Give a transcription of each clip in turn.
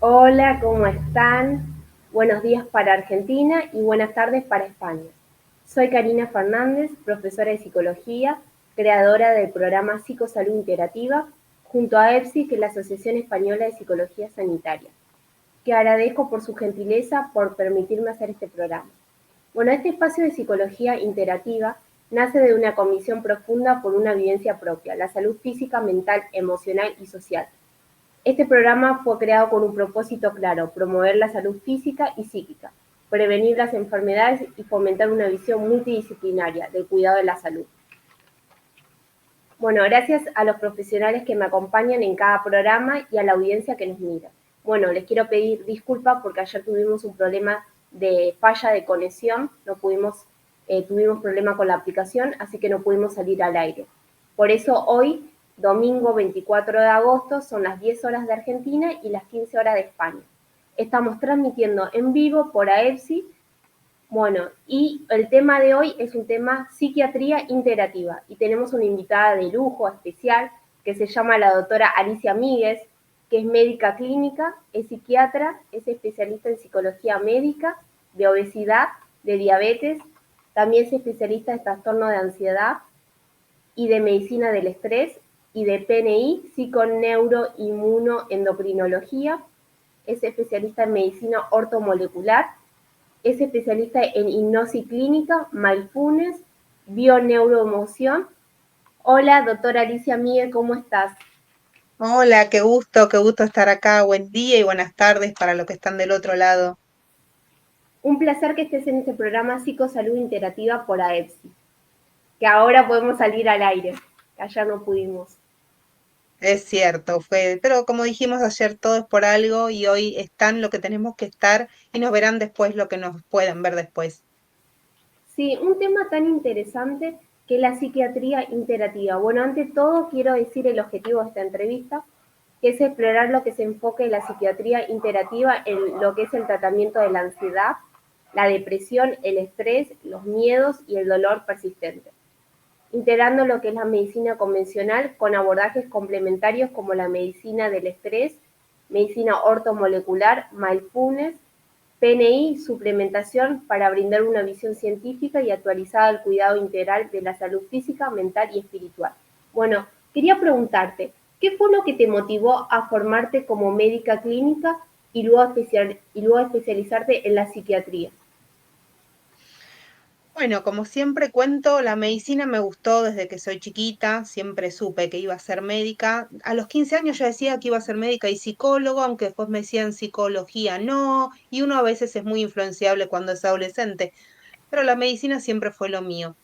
Hola, ¿cómo están? Buenos días para Argentina y buenas tardes para España. Soy Karina Fernández, profesora de psicología, creadora del programa Psicosalud Integrativa, junto a EPSI, que es la Asociación Española de Psicología Sanitaria, que agradezco por su gentileza por permitirme hacer este programa. Bueno, este espacio de psicología integrativa nace de una convicción profunda por una vivencia propia, la salud física, mental, emocional y social. Este programa fue creado con un propósito claro: promover la salud física y psíquica, prevenir las enfermedades y fomentar una visión multidisciplinaria del cuidado de la salud. Bueno, gracias a los profesionales que me acompañan en cada programa y a la audiencia que nos mira. Bueno, les quiero pedir disculpas porque ayer tuvimos un problema de falla de conexión, no pudimos, tuvimos problema con la aplicación, así que no pudimos salir al aire. Por eso hoy, domingo 24 de agosto, son las 10 horas de Argentina y las 15 horas de España. Estamos transmitiendo en vivo por AEPSI. Bueno, y el tema de hoy es un tema psiquiatría integrativa y tenemos una invitada de lujo especial que se llama la doctora Alicia Míguez, que es médica clínica, es psiquiatra, es especialista en psicología médica, de obesidad, de diabetes, también es especialista en trastorno de ansiedad y de medicina del estrés y de PNI, psiconeuroinmunoendocrinología, es especialista en medicina ortomolecular, es especialista en hipnosis clínica, mindfulness, bioneuroemoción. Hola, doctora Alicia Miguel, ¿cómo estás? Hola, qué gusto estar acá. Buen día y buenas tardes para los que están del otro lado. Un placer que estés en este programa Psicosalud Integrativa por AEPSI, que ahora podemos salir al aire, que ayer no pudimos. Es cierto, pero como dijimos ayer, todo es por algo y hoy están lo que tenemos que estar y nos verán después lo que nos puedan ver después. Sí, un tema tan interesante que la psiquiatría integrativa. Bueno, ante todo quiero decir el objetivo de esta entrevista, que es explorar lo que se enfoque en la psiquiatría integrativa en lo que es el tratamiento de la ansiedad, la depresión, el estrés, los miedos y el dolor persistente, integrando lo que es la medicina convencional con abordajes complementarios como la medicina del estrés, medicina ortomolecular, mindfulness, PNI, suplementación para brindar una visión científica y actualizada del cuidado integral de la salud física, mental y espiritual. Bueno, quería preguntarte, ¿qué fue lo que te motivó a formarte como médica clínica y luego especializarte en la psiquiatría? Bueno, como siempre cuento, la medicina me gustó desde que soy chiquita, siempre supe que iba a ser médica. A los 15 años ya decía que iba a ser médica y psicólogo, aunque después me decían psicología no, y uno a veces es muy influenciable cuando es adolescente, pero la medicina siempre fue lo mío.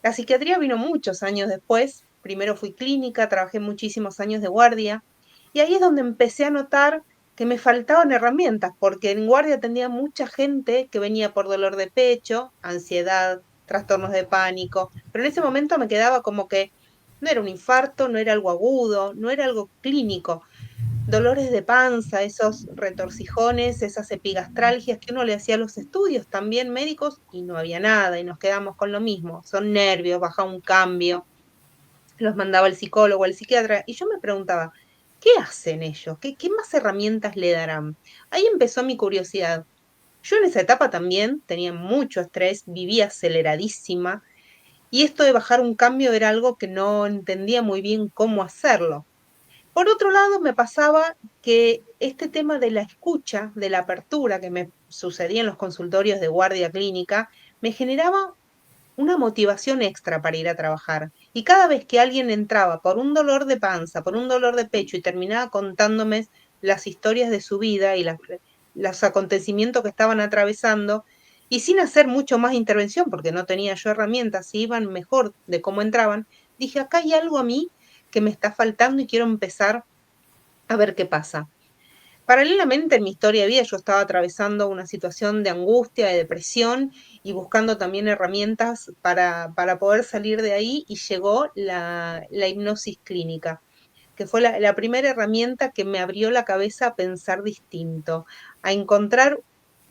La psiquiatría vino muchos años después. Primero fui clínica, trabajé muchísimos años de guardia y ahí es donde empecé a notar que me faltaban herramientas, porque en guardia atendía mucha gente que venía por dolor de pecho, ansiedad, trastornos de pánico, pero en ese momento me quedaba como que no era un infarto, no era algo agudo, no era algo clínico, dolores de panza, esos retorcijones, esas epigastralgias que uno le hacía a los estudios también médicos y no había nada y nos quedamos con lo mismo. Son nervios, baja un cambio, los mandaba el psicólogo, el psiquiatra y yo me preguntaba, ¿qué hacen ellos? ¿Qué más herramientas le darán? Ahí empezó mi curiosidad. Yo en esa etapa también tenía mucho estrés, vivía aceleradísima y esto de bajar un cambio era algo que no entendía muy bien cómo hacerlo. Por otro lado, me pasaba que este tema de la escucha, de la apertura que me sucedía en los consultorios de guardia clínica, me generaba una motivación extra para ir a trabajar. Y cada vez que alguien entraba por un dolor de panza, por un dolor de pecho y terminaba contándome las historias de su vida y los acontecimientos que estaban atravesando, y sin hacer mucho más intervención, porque no tenía yo herramientas, si iban mejor de cómo entraban, dije, acá hay algo a mí que me está faltando y quiero empezar a ver qué pasa. Paralelamente en mi historia de vida yo estaba atravesando una situación de angustia, de depresión y buscando también herramientas para poder salir de ahí y llegó la hipnosis clínica, que fue la primera herramienta que me abrió la cabeza a pensar distinto, a encontrar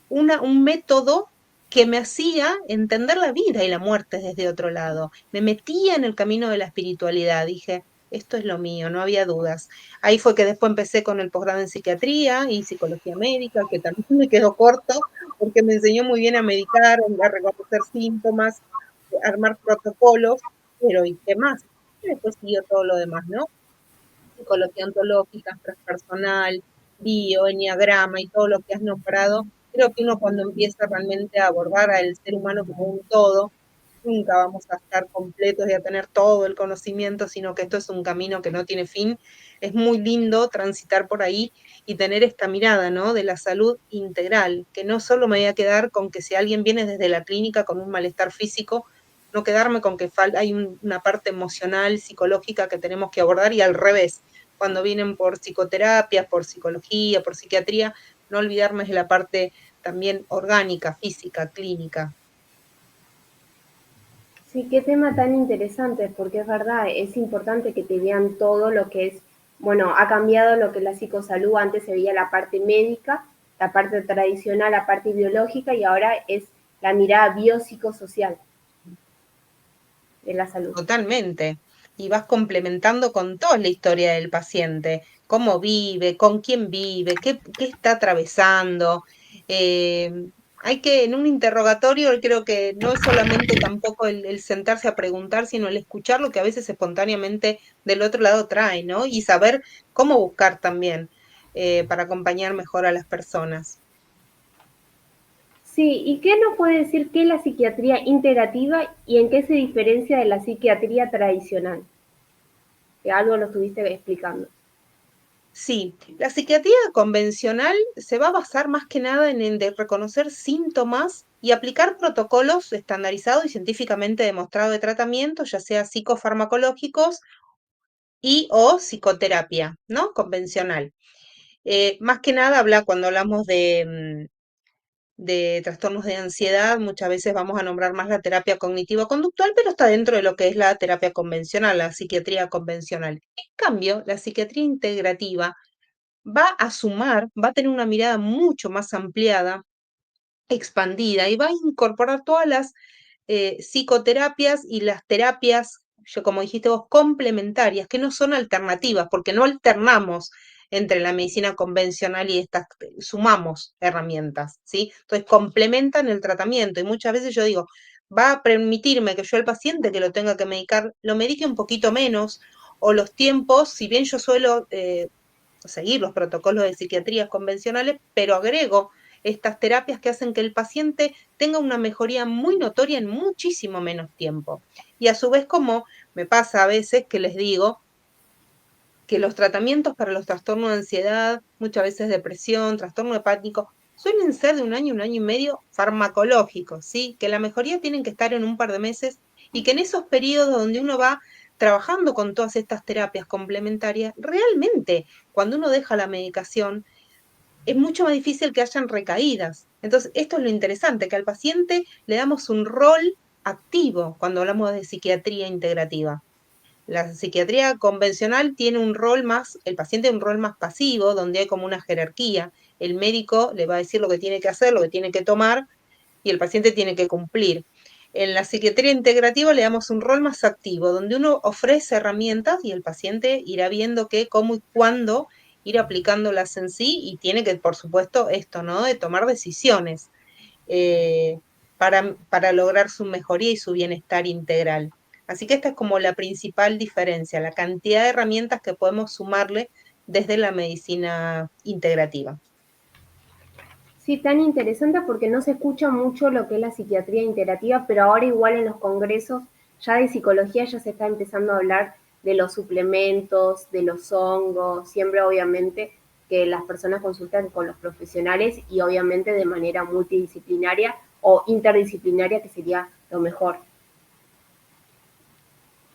un método que me hacía entender la vida y la muerte desde otro lado. Me metía en el camino de la espiritualidad. Dije, esto es lo mío, no había dudas. Ahí fue que después empecé con el posgrado en psiquiatría y psicología médica, que también me quedó corto porque me enseñó muy bien a medicar, a reconocer síntomas, a armar protocolos, pero ¿y qué más? Y después siguió todo lo demás, ¿no? Psicología ontológica, transpersonal, bio, enneagrama y todo lo que has nombrado. Creo que uno cuando empieza realmente a abordar al ser humano como un todo, nunca vamos a estar completos y a tener todo el conocimiento, sino que esto es un camino que no tiene fin. Es muy lindo transitar por ahí y tener esta mirada, ¿no? De la salud integral, que no solo me voy a quedar con que si alguien viene desde la clínica con un malestar físico, no quedarme con que hay una parte emocional, psicológica que tenemos que abordar y al revés, cuando vienen por psicoterapia, por psicología, por psiquiatría, no olvidarme de la parte también orgánica, física, clínica. Sí, qué tema tan interesante, porque es verdad, es importante que te vean todo lo que es, bueno, ha cambiado lo que es la psicosalud, antes se veía la parte médica, la parte tradicional, la parte biológica, y ahora es la mirada biopsicosocial de la salud. Totalmente. Y vas complementando con toda la historia del paciente, cómo vive, con quién vive, qué está atravesando. Eh, hay que, en un interrogatorio, creo que no es solamente tampoco el sentarse a preguntar, sino el escuchar lo que a veces espontáneamente del otro lado trae, ¿no? Y saber cómo buscar también para acompañar mejor a las personas. Sí, ¿y qué nos puede decir qué es la psiquiatría integrativa y en qué se diferencia de la psiquiatría tradicional? Que algo lo estuviste explicando. Sí, la psiquiatría convencional se va a basar más que nada en el de reconocer síntomas y aplicar protocolos estandarizados y científicamente demostrados de tratamiento, ya sea psicofarmacológicos y o psicoterapia, ¿no? Convencional. Más que nada cuando hablamos de trastornos de ansiedad, muchas veces vamos a nombrar más la terapia cognitivo-conductual, pero está dentro de lo que es la terapia convencional, la psiquiatría convencional. En cambio, la psiquiatría integrativa va a sumar, va a tener una mirada mucho más ampliada, expandida y va a incorporar todas las psicoterapias y las terapias, yo como dijiste vos, complementarias, que no son alternativas, porque no alternamos entre la medicina convencional y estas, sumamos herramientas, ¿sí? Entonces complementan el tratamiento y muchas veces yo digo, va a permitirme que yo al paciente que lo tenga que medicar, lo medique un poquito menos o los tiempos, si bien yo suelo seguir los protocolos de psiquiatría convencionales, pero agrego estas terapias que hacen que el paciente tenga una mejoría muy notoria en muchísimo menos tiempo. Y a su vez, como me pasa a veces que les digo que los tratamientos para los trastornos de ansiedad, muchas veces depresión, trastorno de pánico, suelen ser de un año y medio farmacológicos, ¿sí? Que la mejoría tienen que estar en un par de meses y que en esos periodos donde uno va trabajando con todas estas terapias complementarias, realmente cuando uno deja la medicación, es mucho más difícil que hayan recaídas. Entonces, esto es lo interesante, que al paciente le damos un rol activo cuando hablamos de psiquiatría integrativa. La psiquiatría convencional tiene un rol más, el paciente tiene un rol más pasivo, donde hay como una jerarquía. El médico le va a decir lo que tiene que hacer, lo que tiene que tomar, y el paciente tiene que cumplir. En la psiquiatría integrativa le damos un rol más activo, donde uno ofrece herramientas y el paciente irá viendo qué, cómo y cuándo ir aplicándolas en sí y tiene que, por supuesto, esto, ¿no? De tomar decisiones eh, para lograr su mejoría y su bienestar integral. Así que esta es como la principal diferencia, la cantidad de herramientas que podemos sumarle desde la medicina integrativa. Sí, tan interesante porque no se escucha mucho lo que es la psiquiatría integrativa, pero ahora igual en los congresos ya de psicología ya se está empezando a hablar de los suplementos, de los hongos, siempre obviamente que las personas consultan con los profesionales y obviamente de manera multidisciplinaria o interdisciplinaria, que sería lo mejor.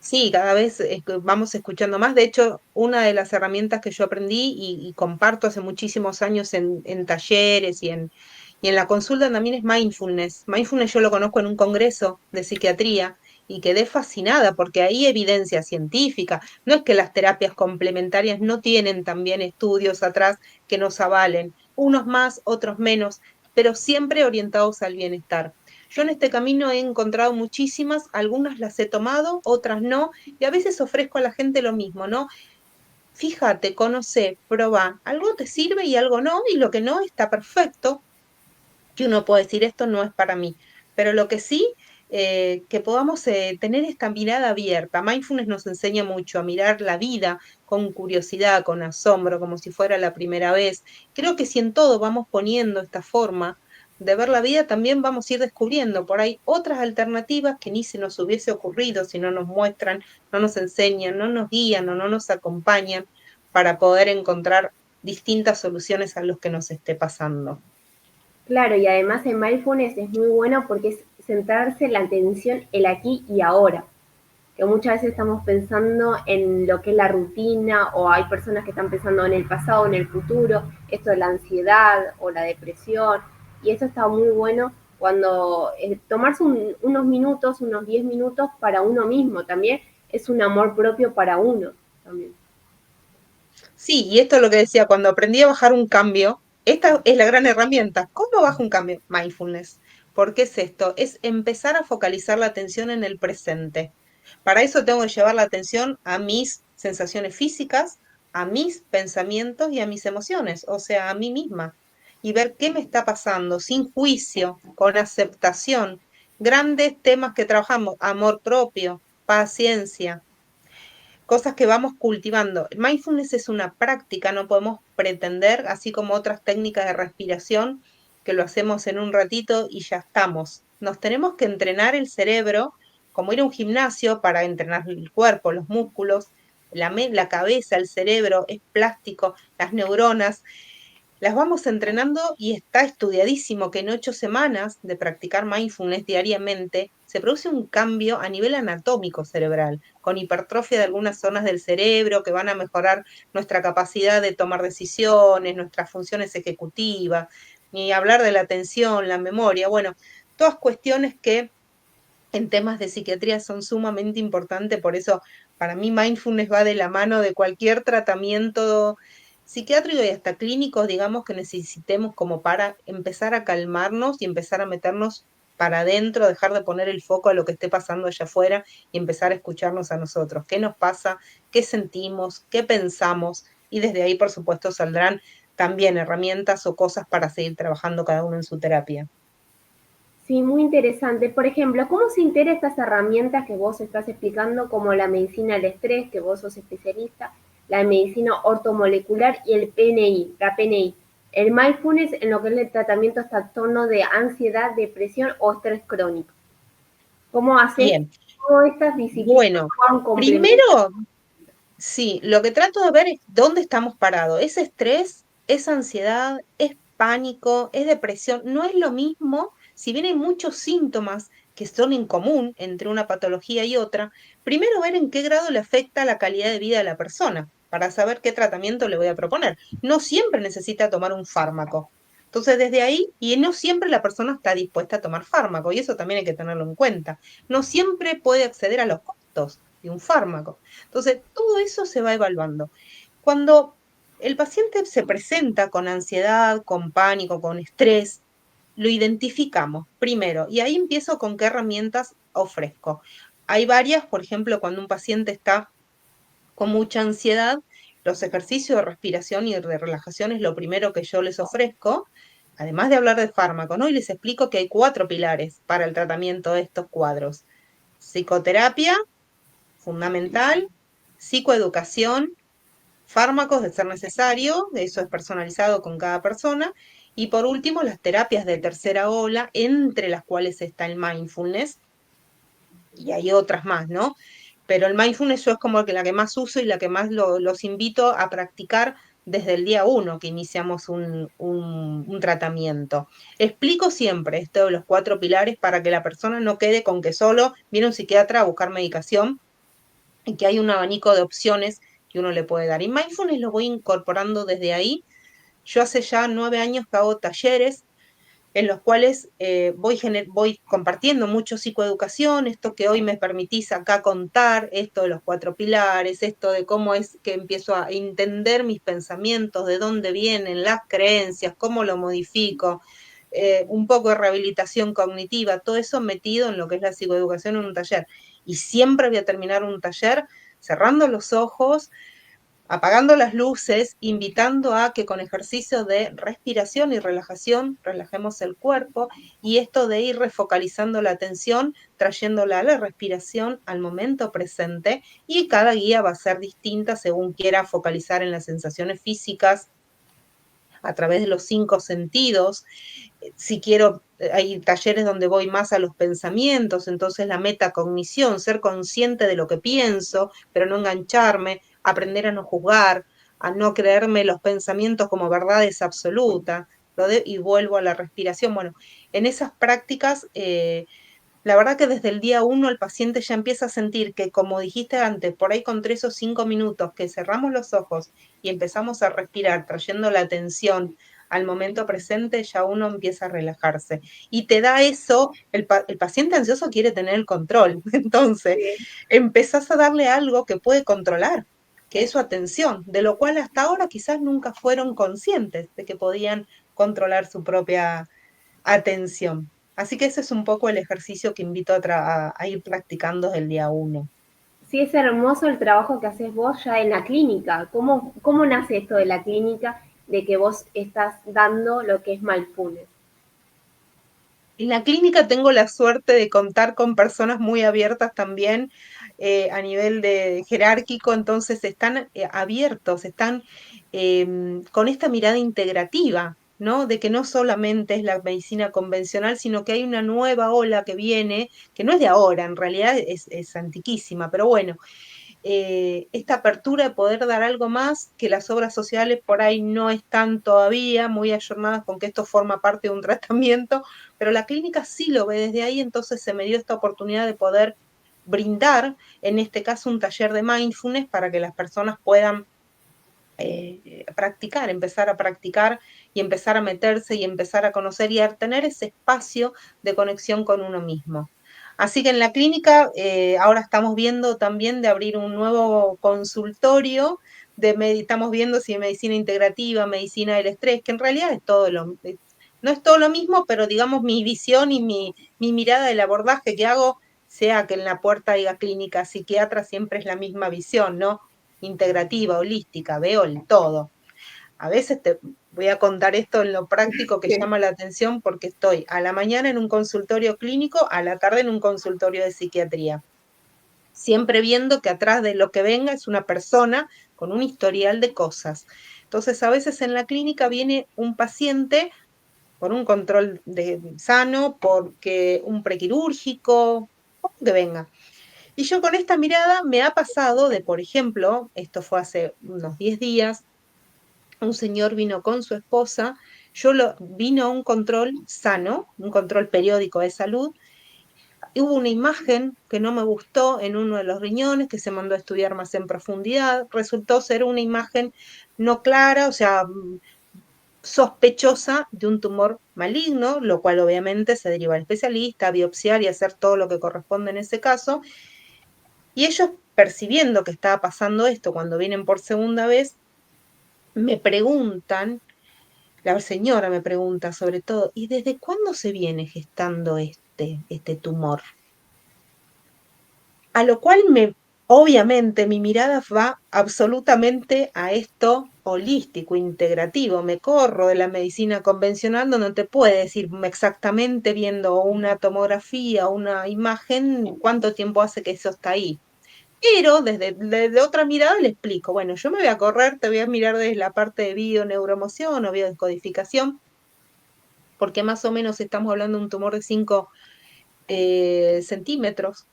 Sí, cada vez vamos escuchando más. De hecho, una de las herramientas que yo aprendí y comparto hace muchísimos años en talleres y en la consulta también es mindfulness. Mindfulness yo lo conozco en un congreso de psiquiatría y quedé fascinada porque hay evidencia científica. No es que las terapias complementarias no tienen también estudios atrás que nos avalen, unos más, otros menos, pero siempre orientados al bienestar. Yo en este camino he encontrado muchísimas, algunas las he tomado, otras no, y a veces ofrezco a la gente lo mismo, ¿no? Fíjate, conoce, probá, algo te sirve y algo no, y lo que no está perfecto, que uno puede decir esto no es para mí, pero lo que sí, que podamos tener esta mirada abierta. Mindfulness nos enseña mucho a mirar la vida con curiosidad, con asombro, como si fuera la primera vez. Creo que si en todo vamos poniendo esta forma de ver la vida, también vamos a ir descubriendo por ahí otras alternativas que ni se nos hubiese ocurrido si no nos muestran, no nos enseñan, no nos guían o no nos acompañan para poder encontrar distintas soluciones a los que nos esté pasando. Claro, y además en mindfulness es muy bueno porque es centrarse la atención el aquí y ahora, que muchas veces estamos pensando en lo que es la rutina o hay personas que están pensando en el pasado, en el futuro, esto de la ansiedad o la depresión, y eso está muy bueno cuando tomarse unos minutos, unos 10 minutos para uno mismo también es un amor propio para uno también. Sí, y esto es lo que decía, cuando aprendí a bajar un cambio, esta es la gran herramienta. ¿Cómo bajo un cambio? Mindfulness. ¿Por qué es esto? Es empezar a focalizar la atención en el presente. Para eso tengo que llevar la atención a mis sensaciones físicas, a mis pensamientos y a mis emociones, o sea, a mí misma, y ver qué me está pasando sin juicio, con aceptación. Grandes temas que trabajamos, amor propio, paciencia, cosas que vamos cultivando. Mindfulness es una práctica, no podemos pretender, así como otras técnicas de respiración, que lo hacemos en un ratito y ya estamos. Nos tenemos que entrenar el cerebro, como ir a un gimnasio para entrenar el cuerpo, los músculos, la cabeza, el cerebro, es plástico, las neuronas las vamos entrenando y está estudiadísimo que en 8 semanas de practicar mindfulness diariamente se produce un cambio a nivel anatómico cerebral, con hipertrofia de algunas zonas del cerebro que van a mejorar nuestra capacidad de tomar decisiones, nuestras funciones ejecutivas, ni hablar de la atención, la memoria, bueno, todas cuestiones que en temas de psiquiatría son sumamente importantes, por eso para mí mindfulness va de la mano de cualquier tratamiento psiquiátrico y hasta clínicos, digamos, que necesitemos como para empezar a calmarnos y empezar a meternos para adentro, dejar de poner el foco a lo que esté pasando allá afuera y empezar a escucharnos a nosotros, qué nos pasa, qué sentimos, qué pensamos, y desde ahí, por supuesto, saldrán también herramientas o cosas para seguir trabajando cada uno en su terapia. Sí, muy interesante. Por ejemplo, ¿cómo se integra estas herramientas que vos estás explicando, como la medicina del estrés, que vos sos especialista, la medicina ortomolecular y el PNI, la PNI? El mindfulness en lo que es el tratamiento trastorno de ansiedad, depresión o estrés crónico. ¿Cómo haces Bien, todas estas disciplinas bueno, puedan complementar? primero sí, lo que trato de ver es dónde estamos parados. ¿Es estrés? ¿Es ansiedad? ¿Es pánico? ¿Es depresión? No es lo mismo, si bien hay muchos síntomas que son en común entre una patología y otra, primero ver en qué grado le afecta la calidad de vida de la persona para saber qué tratamiento le voy a proponer. No siempre necesita tomar un fármaco. Entonces, desde ahí, y no siempre la persona está dispuesta a tomar fármaco, y eso también hay que tenerlo en cuenta. No siempre puede acceder a los costos de un fármaco. Entonces, todo eso se va evaluando. Cuando el paciente se presenta con ansiedad, con pánico, con estrés, lo identificamos primero y ahí empiezo con qué herramientas ofrezco. Hay varias, por ejemplo, cuando un paciente está con mucha ansiedad, los ejercicios de respiración y de relajación es lo primero que yo les ofrezco, además de hablar de fármaco, ¿no? Y les explico que hay 4 pilares para el tratamiento de estos cuadros. Psicoterapia, fundamental, psicoeducación, fármacos de ser necesario, eso es personalizado con cada persona, y por último las terapias de tercera ola, entre las cuales está el mindfulness, y hay otras más, ¿no? Pero el mindfulness yo es como la que más uso y la que más los invito a practicar desde el día uno que iniciamos un tratamiento. Explico siempre esto de los 4 pilares para que la persona no quede con que solo viene un psiquiatra a buscar medicación y que hay un abanico de opciones que uno le puede dar. Y mindfulness lo voy incorporando desde ahí. Yo hace ya 9 años que hago talleres en los cuales voy compartiendo mucho psicoeducación, esto que hoy me permitís acá contar, esto de los 4 pilares, esto de cómo es que empiezo a entender mis pensamientos, de dónde vienen las creencias, cómo lo modifico, un poco de rehabilitación cognitiva, todo eso metido en lo que es la psicoeducación en un taller. Y siempre voy a terminar un taller cerrando los ojos, apagando las luces, invitando a que con ejercicio de respiración y relajación relajemos el cuerpo y esto de ir refocalizando la atención, trayéndola a la respiración al momento presente y cada guía va a ser distinta según quiera focalizar en las sensaciones físicas a través de los 5 sentidos. Si quiero, hay talleres donde voy más a los pensamientos, entonces la metacognición, ser consciente de lo que pienso, pero no engancharme, aprender a no juzgar, a no creerme los pensamientos como verdades absolutas, y vuelvo a la respiración. Bueno, en esas prácticas, la verdad que desde el día 1 el paciente ya empieza a sentir que, como dijiste antes, por ahí con 3 o 5 minutos que cerramos los ojos y empezamos a respirar, trayendo la atención al momento presente, ya uno empieza a relajarse. Y te da eso, el paciente ansioso quiere tener el control, entonces Sí, empezás a darle algo que puede controlar, que es su atención, de lo cual hasta ahora quizás nunca fueron conscientes de que podían controlar su propia atención. Así que ese es un poco el ejercicio que invito a ir practicando desde el día 1. sí, es hermoso el trabajo que haces vos ya en la clínica. ¿Cómo nace esto de la clínica, de que vos estás dando lo que es mindfulness? En la clínica tengo la suerte de contar con personas muy abiertas también a nivel de jerárquico, entonces están abiertos, están con esta mirada integrativa, ¿no? De que no solamente es la medicina convencional, sino que hay una nueva ola que viene, que no es de ahora, en realidad es antiquísima, pero bueno, esta apertura de poder dar algo más que las obras sociales por ahí no están todavía muy ayornadas con que esto forma parte de un tratamiento, pero la clínica sí lo ve desde ahí, entonces se me dio esta oportunidad de poder brindar, en este caso, un taller de mindfulness para que las personas puedan practicar, empezar a practicar y empezar a meterse y empezar a conocer y a tener ese espacio de conexión con uno mismo. Así que en la clínica ahora estamos viendo también de abrir un nuevo consultorio estamos viendo si medicina integrativa, medicina del estrés, que en realidad es todo no es todo lo mismo, pero digamos mi visión y mi mirada del abordaje que hago, sea que en la puerta diga clínica psiquiatra, siempre es la misma visión, ¿no? Integrativa, holística, veo el todo. A veces te voy a contar esto en lo práctico que Sí. llama la atención porque estoy a la mañana en un consultorio clínico, a la tarde en un consultorio de psiquiatría. Siempre viendo que atrás de lo que venga es una persona con un historial de cosas. Entonces, a veces en la clínica viene un paciente por un control sano, porque un prequirúrgico, o que venga. Y yo con esta mirada me ha pasado de, por ejemplo, esto fue hace unos 10 días, un señor vino con su esposa, vino a un control sano, un control periódico de salud, y hubo una imagen que no me gustó en uno de los riñones, que se mandó a estudiar más en profundidad, resultó ser una imagen no clara, o sea, sospechosa de un tumor maligno, lo cual obviamente se deriva al especialista, a biopsiar y hacer todo lo que corresponde en ese caso, y ellos percibiendo que estaba pasando esto cuando vienen por segunda vez, me preguntan, la señora me pregunta sobre todo, ¿y desde cuándo se viene gestando este tumor? A lo cual obviamente mi mirada va absolutamente a esto holístico, integrativo. Me corro de la medicina convencional donde te puede decir exactamente viendo una tomografía, una imagen, cuánto tiempo hace que eso está ahí. Pero desde otra mirada le explico, bueno, yo me voy a correr, te voy a mirar desde la parte de bioneuroemoción o biodescodificación, porque más o menos estamos hablando de un tumor de 5 centímetros,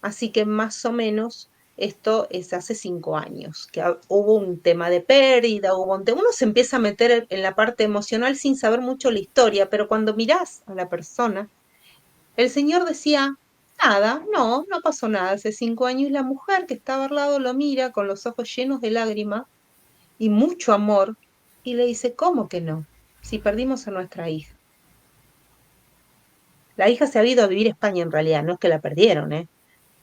así que más o menos esto es hace 5 años, que hubo un tema de pérdida, uno se empieza a meter en la parte emocional sin saber mucho la historia, pero cuando mirás a la persona, el señor decía, nada, no pasó nada hace 5 años, y la mujer que estaba al lado lo mira con los ojos llenos de lágrimas y mucho amor, y le dice, ¿cómo que no? Si perdimos a nuestra hija. La hija se ha ido a vivir a España en realidad, no es que la perdieron, ¿eh?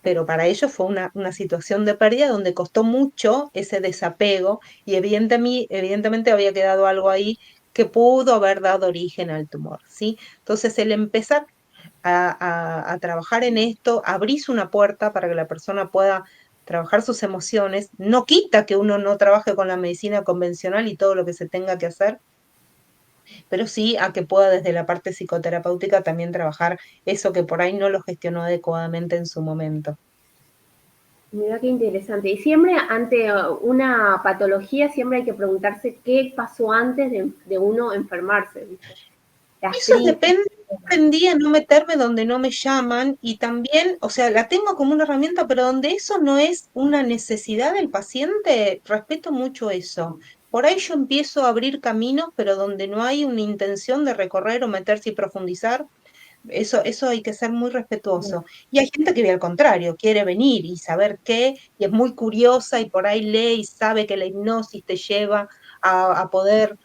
Pero para ellos fue una situación de pérdida donde costó mucho ese desapego y evidentemente había quedado algo ahí que pudo haber dado origen al tumor, ¿sí? Entonces, el empezar a trabajar en esto, abrís una puerta para que la persona pueda trabajar sus emociones, no quita que uno no trabaje con la medicina convencional y todo lo que se tenga que hacer, pero sí a que pueda desde la parte psicoterapéutica también trabajar eso que por ahí no lo gestionó adecuadamente en su momento. Mira qué interesante. Y siempre ante una patología, siempre hay que preguntarse qué pasó antes de uno enfermarse, ¿viste? Eso Gastritis. depende, aprendí a no meterme donde no me llaman y también, o sea, la tengo como una herramienta, pero donde eso no es una necesidad del paciente, respeto mucho eso. Por ahí yo empiezo a abrir caminos, pero donde no hay una intención de recorrer o meterse y profundizar, eso hay que ser muy respetuoso. Y hay gente que ve al contrario, quiere venir y saber qué, y es muy curiosa y por ahí lee y sabe que la hipnosis te lleva a poder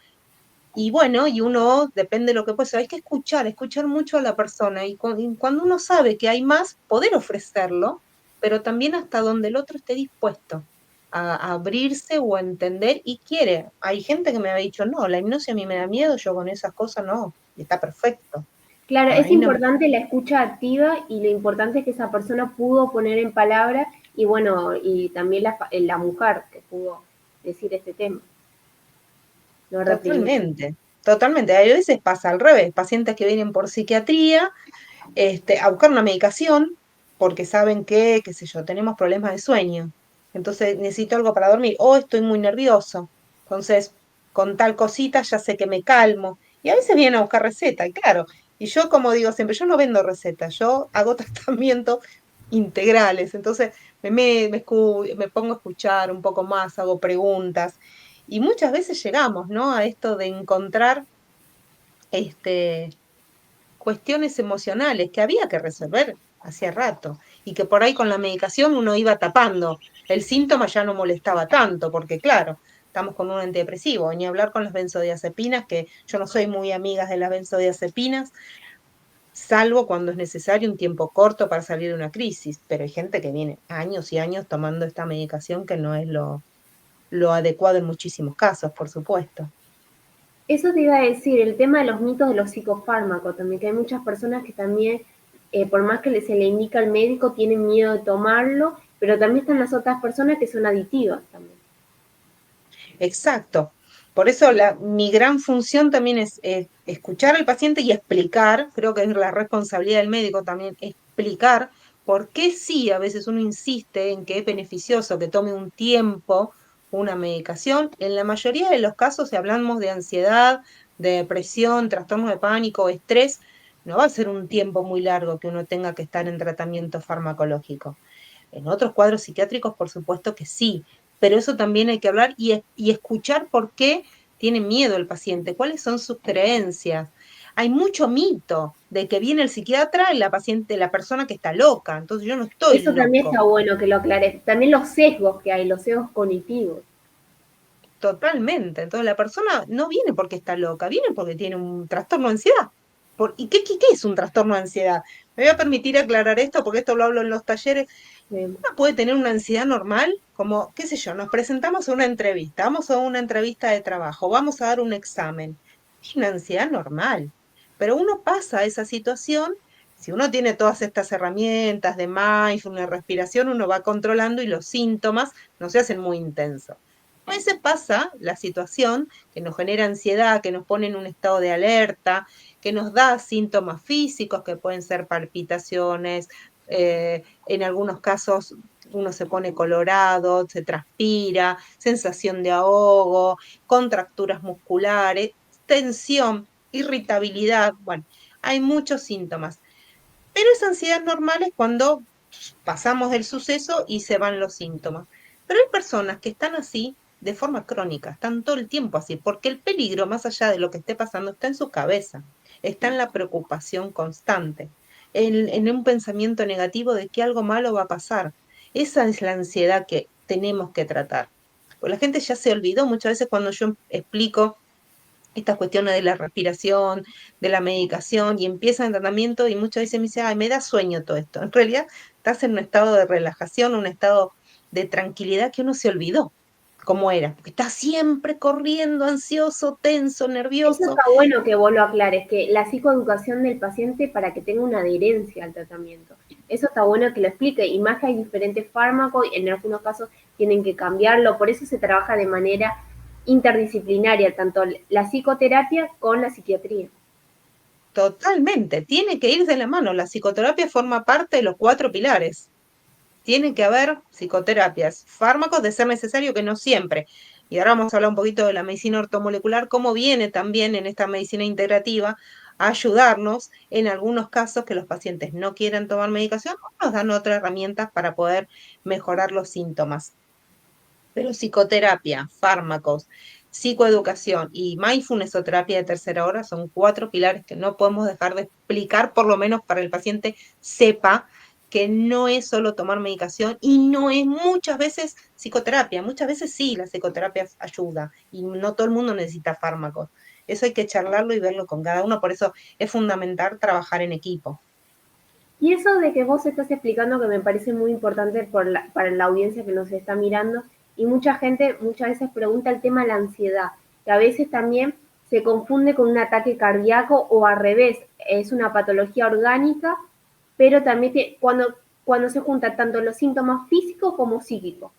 y bueno, y uno, depende de lo que pueda, hay que escuchar mucho a la persona. Y cuando uno sabe que hay más, poder ofrecerlo, pero también hasta donde el otro esté dispuesto a abrirse o a entender y quiere. Hay gente que me ha dicho, no, la hipnosis a mí me da miedo, yo con esas cosas no, y está perfecto. Claro, es Ahí no. importante la escucha activa y lo importante es que esa persona pudo poner en palabras y bueno, y también la mujer que pudo decir este tema, no reprimir. Totalmente, totalmente. A veces pasa al revés, pacientes que vienen por psiquiatría, a buscar una medicación porque saben que, qué sé yo, tenemos problemas de sueño. Entonces necesito algo para dormir. O estoy muy nervioso. Entonces, con tal cosita ya sé que me calmo. Y a veces vienen a buscar receta, y claro. Y yo, como digo siempre, yo no vendo recetas, yo hago tratamientos integrales. Entonces, me pongo a escuchar un poco más, hago preguntas. Y muchas veces llegamos, ¿no? A esto de encontrar este, cuestiones emocionales que había que resolver hacía rato y que por ahí con la medicación uno iba tapando. El síntoma ya no molestaba tanto, porque claro, estamos con un antidepresivo, ni hablar con las benzodiazepinas, que yo no soy muy amiga de las benzodiazepinas, salvo cuando es necesario un tiempo corto para salir de una crisis, pero hay gente que viene años y años tomando esta medicación que no es lo adecuado en muchísimos casos, por supuesto. Eso te iba a decir, el tema de los mitos de los psicofármacos también, que hay muchas personas que también, por más que se le indica al médico, tienen miedo de tomarlo, pero también están las otras personas que son aditivas también. Exacto. Por eso mi gran función también es escuchar al paciente y explicar, creo que es la responsabilidad del médico también, explicar por qué sí, a veces uno insiste en que es beneficioso que tome un tiempo una medicación. En la mayoría de los casos, si hablamos de ansiedad, de depresión, trastornos de pánico, estrés, no va a ser un tiempo muy largo que uno tenga que estar en tratamiento farmacológico. En otros cuadros psiquiátricos, por supuesto que sí, pero eso también hay que hablar y escuchar por qué tiene miedo el paciente, cuáles son sus creencias. Hay mucho mito de que viene el psiquiatra y la paciente, la persona que está loca, entonces yo no estoy Eso también loco. está bueno que lo aclares. También los sesgos que hay, los sesgos cognitivos. Totalmente. Entonces la persona no viene porque está loca, viene porque tiene un trastorno de ansiedad. ¿Y qué es un trastorno de ansiedad? Me voy a permitir aclarar esto porque esto lo hablo en los talleres. Uno puede tener una ansiedad normal, como, qué sé yo, nos presentamos a una entrevista, vamos a una entrevista de trabajo, vamos a dar un examen. Es una ansiedad normal, pero uno pasa a esa situación, si uno tiene todas estas herramientas de mindfulness, respiración, uno va controlando y los síntomas no se hacen muy intensos. A veces pasa la situación que nos genera ansiedad, que nos pone en un estado de alerta, que nos da síntomas físicos que pueden ser palpitaciones, en algunos casos uno se pone colorado, se transpira, sensación de ahogo, contracturas musculares, tensión, irritabilidad, bueno, hay muchos síntomas. Pero esa ansiedad normal es cuando pasamos del suceso y se van los síntomas. Pero hay personas que están así de forma crónica, están todo el tiempo así, porque el peligro, más allá de lo que esté pasando, está en su cabeza, está en la preocupación constante, en un pensamiento negativo de que algo malo va a pasar. Esa es la ansiedad que tenemos que tratar. Pues la gente ya se olvidó muchas veces cuando yo explico estas cuestiones de la respiración, de la medicación, y empieza el tratamiento y muchas veces me dice, ay, me da sueño todo esto. En realidad estás en un estado de relajación, un estado de tranquilidad que uno se olvidó. como era, porque está siempre corriendo, ansioso, tenso, Eso nervioso. está bueno que vos lo aclares, que la psicoeducación del paciente para que tenga una adherencia al tratamiento. Eso está bueno que lo explique, y más que hay diferentes fármacos, y en algunos casos tienen que cambiarlo, por eso se trabaja de manera interdisciplinaria, tanto la psicoterapia con la psiquiatría. Totalmente, tiene que ir de la mano. La psicoterapia forma parte de los 4 pilares. Tiene que haber psicoterapias, fármacos de ser necesario, que no siempre. Y ahora vamos a hablar un poquito de la medicina ortomolecular, cómo viene también en esta medicina integrativa a ayudarnos en algunos casos que los pacientes no quieran tomar medicación o nos dan otras herramientas para poder mejorar los síntomas. Pero psicoterapia, fármacos, psicoeducación y mindfulness o terapia de tercera hora son 4 pilares que no podemos dejar de explicar, por lo menos para el paciente sepa que no es solo tomar medicación y no es muchas veces psicoterapia. Muchas veces sí, la psicoterapia ayuda y no todo el mundo necesita fármacos. Eso hay que charlarlo y verlo con cada uno, por eso es fundamental trabajar en equipo. Y eso de que vos estás explicando que me parece muy importante para la audiencia que nos está mirando, y mucha gente muchas veces pregunta el tema de la ansiedad, que a veces también se confunde con un ataque cardíaco o al revés, es una patología orgánica, pero también cuando se juntan tanto los síntomas físicos como psíquicos,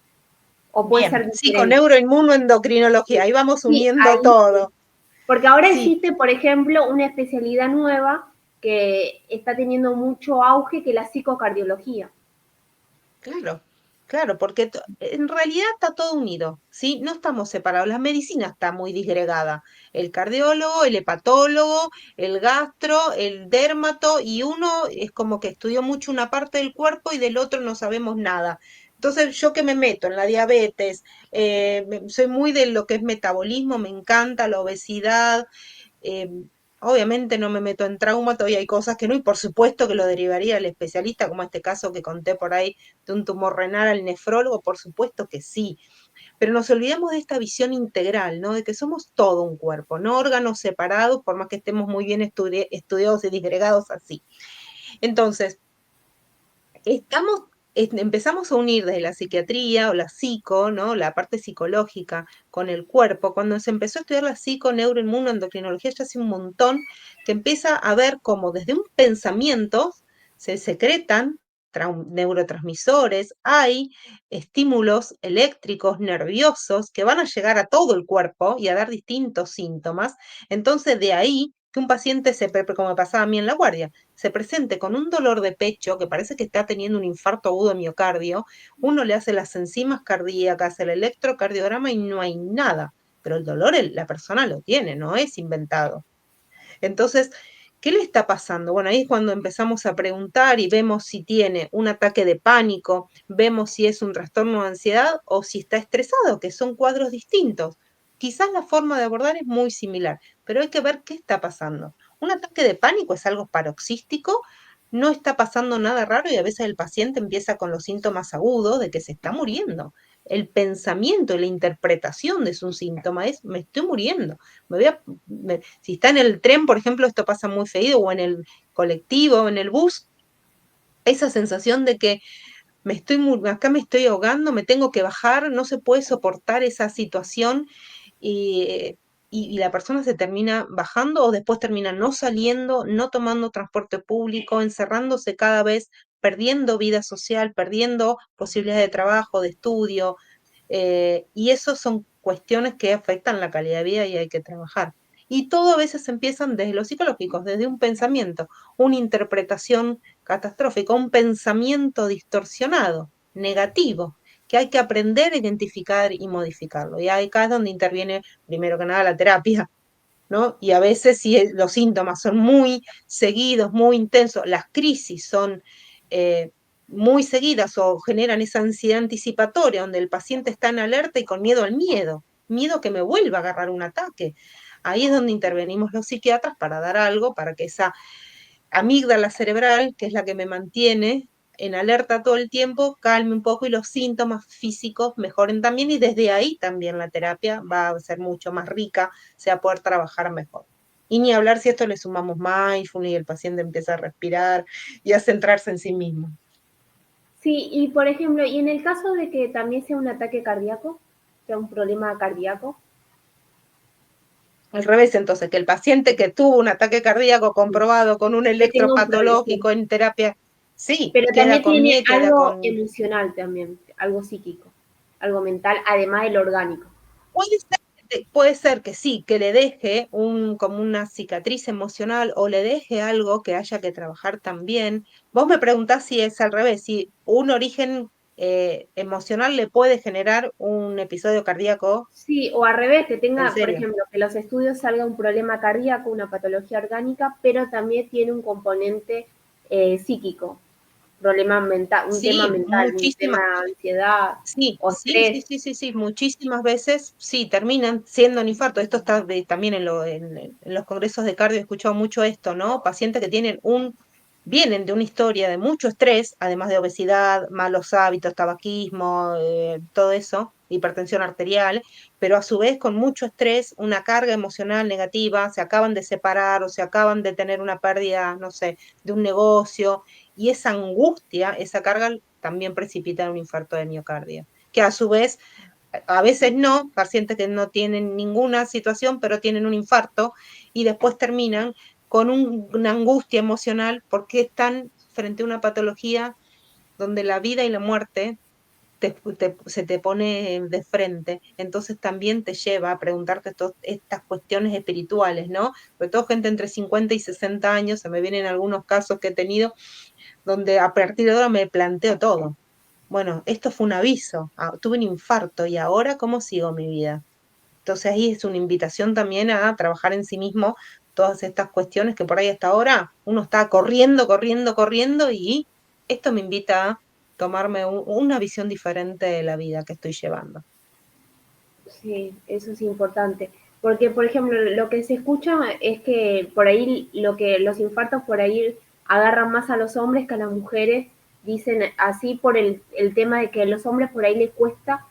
o puede Bien, ser sí, con diferente. neuroinmunoendocrinología, ahí vamos Sí, uniendo ahí todo. porque ahora Sí, existe, por ejemplo, una especialidad nueva que está teniendo mucho auge, que es la psicocardiología. claro, claro, porque en realidad está todo unido, ¿sí? No estamos separados. La medicina está muy disgregada. El cardiólogo, el hepatólogo, el gastro, el dermato, y uno es como que estudió mucho una parte del cuerpo y del otro no sabemos nada. Entonces, yo que me meto en la diabetes, soy muy de lo que es metabolismo, me encanta la obesidad, eh, obviamente no me meto en trauma, todavía hay cosas que no, y por supuesto que lo derivaría al especialista, como este caso que conté por ahí de un tumor renal al nefrólogo, por supuesto que sí, pero nos olvidamos de esta visión integral, ¿no? De que somos todo un cuerpo, no órganos separados, por más que estemos muy bien estudiados y disgregados así. Entonces, estamos, empezamos a unir desde la psiquiatría o la psico, ¿no? La parte psicológica con el cuerpo. Cuando se empezó a estudiar la psico, neuroinmunoendocrinología, ya hace un montón, que empieza a ver cómo desde un pensamiento se secretan neurotransmisores, hay estímulos eléctricos, nerviosos, que van a llegar a todo el cuerpo y a dar distintos síntomas. Entonces, de ahí que un paciente como me pasaba a mí en la guardia, se presente con un dolor de pecho que parece que está teniendo un infarto agudo de miocardio, uno le hace las enzimas cardíacas, el electrocardiograma y no hay nada. Pero el dolor la persona lo tiene, no es inventado. Entonces, ¿qué le está pasando? Bueno, ahí es cuando empezamos a preguntar y vemos si tiene un ataque de pánico, vemos si es un trastorno de ansiedad o si está estresado, que son cuadros distintos. Quizás la forma de abordar es muy similar, pero hay que ver qué está pasando. Un ataque de pánico es algo paroxístico, no está pasando nada raro y a veces el paciente empieza con los síntomas agudos de que se está muriendo. El pensamiento y la interpretación de su síntoma es, me estoy muriendo. Me voy a, si está en el tren, por ejemplo, esto pasa muy seguido, o en el colectivo, o en el bus, esa sensación de que acá me estoy ahogando, me tengo que bajar, no se puede soportar esa situación y, y la persona se termina bajando o después termina no saliendo, no tomando transporte público, encerrándose cada vez, perdiendo vida social, perdiendo posibilidades de trabajo, de estudio, y eso son cuestiones que afectan la calidad de vida y hay que trabajar. Y todo a veces empiezan desde los psicológicos, desde un pensamiento, una interpretación catastrófica, un pensamiento distorsionado, negativo, que hay que aprender a identificar y modificarlo. Y acá es donde interviene, primero que nada, la terapia, ¿no? Y a veces si los síntomas son muy seguidos, muy intensos, las crisis son eh, muy seguidas o generan esa ansiedad anticipatoria donde el paciente está en alerta y con miedo al miedo, miedo que me vuelva a agarrar un ataque. Ahí es donde intervenimos los psiquiatras para dar algo, para que esa amígdala cerebral, que es la que me mantiene en alerta todo el tiempo, calme un poco y los síntomas físicos mejoren también y desde ahí también la terapia va a ser mucho más rica, se va a poder trabajar mejor. Y ni hablar si esto le sumamos mindfulness y el paciente empieza a respirar y a centrarse en sí mismo. Sí, y por ejemplo, y en el caso de que también sea un ataque cardíaco. sea un problema cardíaco. Al revés, entonces, que el paciente que tuvo un ataque cardíaco comprobado con un Que tenga un problema, sí. electropatológico en terapia, sí, Pero queda también con tiene miedo, queda algo con... emocional también, algo psíquico, algo mental, además del orgánico. Puede ser que sí, que le deje como una cicatriz emocional o le deje algo que haya que trabajar también. Vos me preguntás si es al revés, si un origen emocional le puede generar un episodio cardíaco Sí, o al revés, que en tenga, por serio. ejemplo, que los estudios salga un problema cardíaco, una patología orgánica, pero también tiene un componente psíquico, problema mental, un tema Sí, mental, un tema muchísimas. de ansiedad Sí, o sí, sí, estrés. sí, sí, sí, muchísimas veces sí terminan siendo un infarto. Esto está también en los congresos de cardio, he escuchado mucho esto, ¿no? Pacientes que vienen de una historia de mucho estrés, además de obesidad, malos hábitos, tabaquismo, todo eso, hipertensión arterial, pero a su vez con mucho estrés, una carga emocional negativa, se acaban de separar o se acaban de tener una pérdida, no sé, de un negocio, y esa angustia, esa carga también precipita en un infarto de miocardio, que a su vez, a veces no, pacientes que no tienen ninguna situación, pero tienen un infarto y después terminan con una angustia emocional porque están frente a una patología donde la vida y la muerte se te pone de frente, entonces también te lleva a preguntarte estas cuestiones espirituales, ¿no? Sobre todo gente entre 50 y 60 años, se me vienen algunos casos que he tenido donde a partir de ahora me planteo todo. Bueno, esto fue un aviso, tuve un infarto y ahora ¿cómo sigo mi vida? Entonces ahí es una invitación también a trabajar en sí mismo todas estas cuestiones que por ahí hasta ahora uno está corriendo, corriendo, corriendo y esto me invita a tomarme una visión diferente de la vida que estoy llevando. Sí, eso es importante. Porque, por ejemplo, lo que se escucha es que por ahí lo que los infartos por ahí agarran más a los hombres que a las mujeres, dicen así por el tema de que a los hombres por ahí les cuesta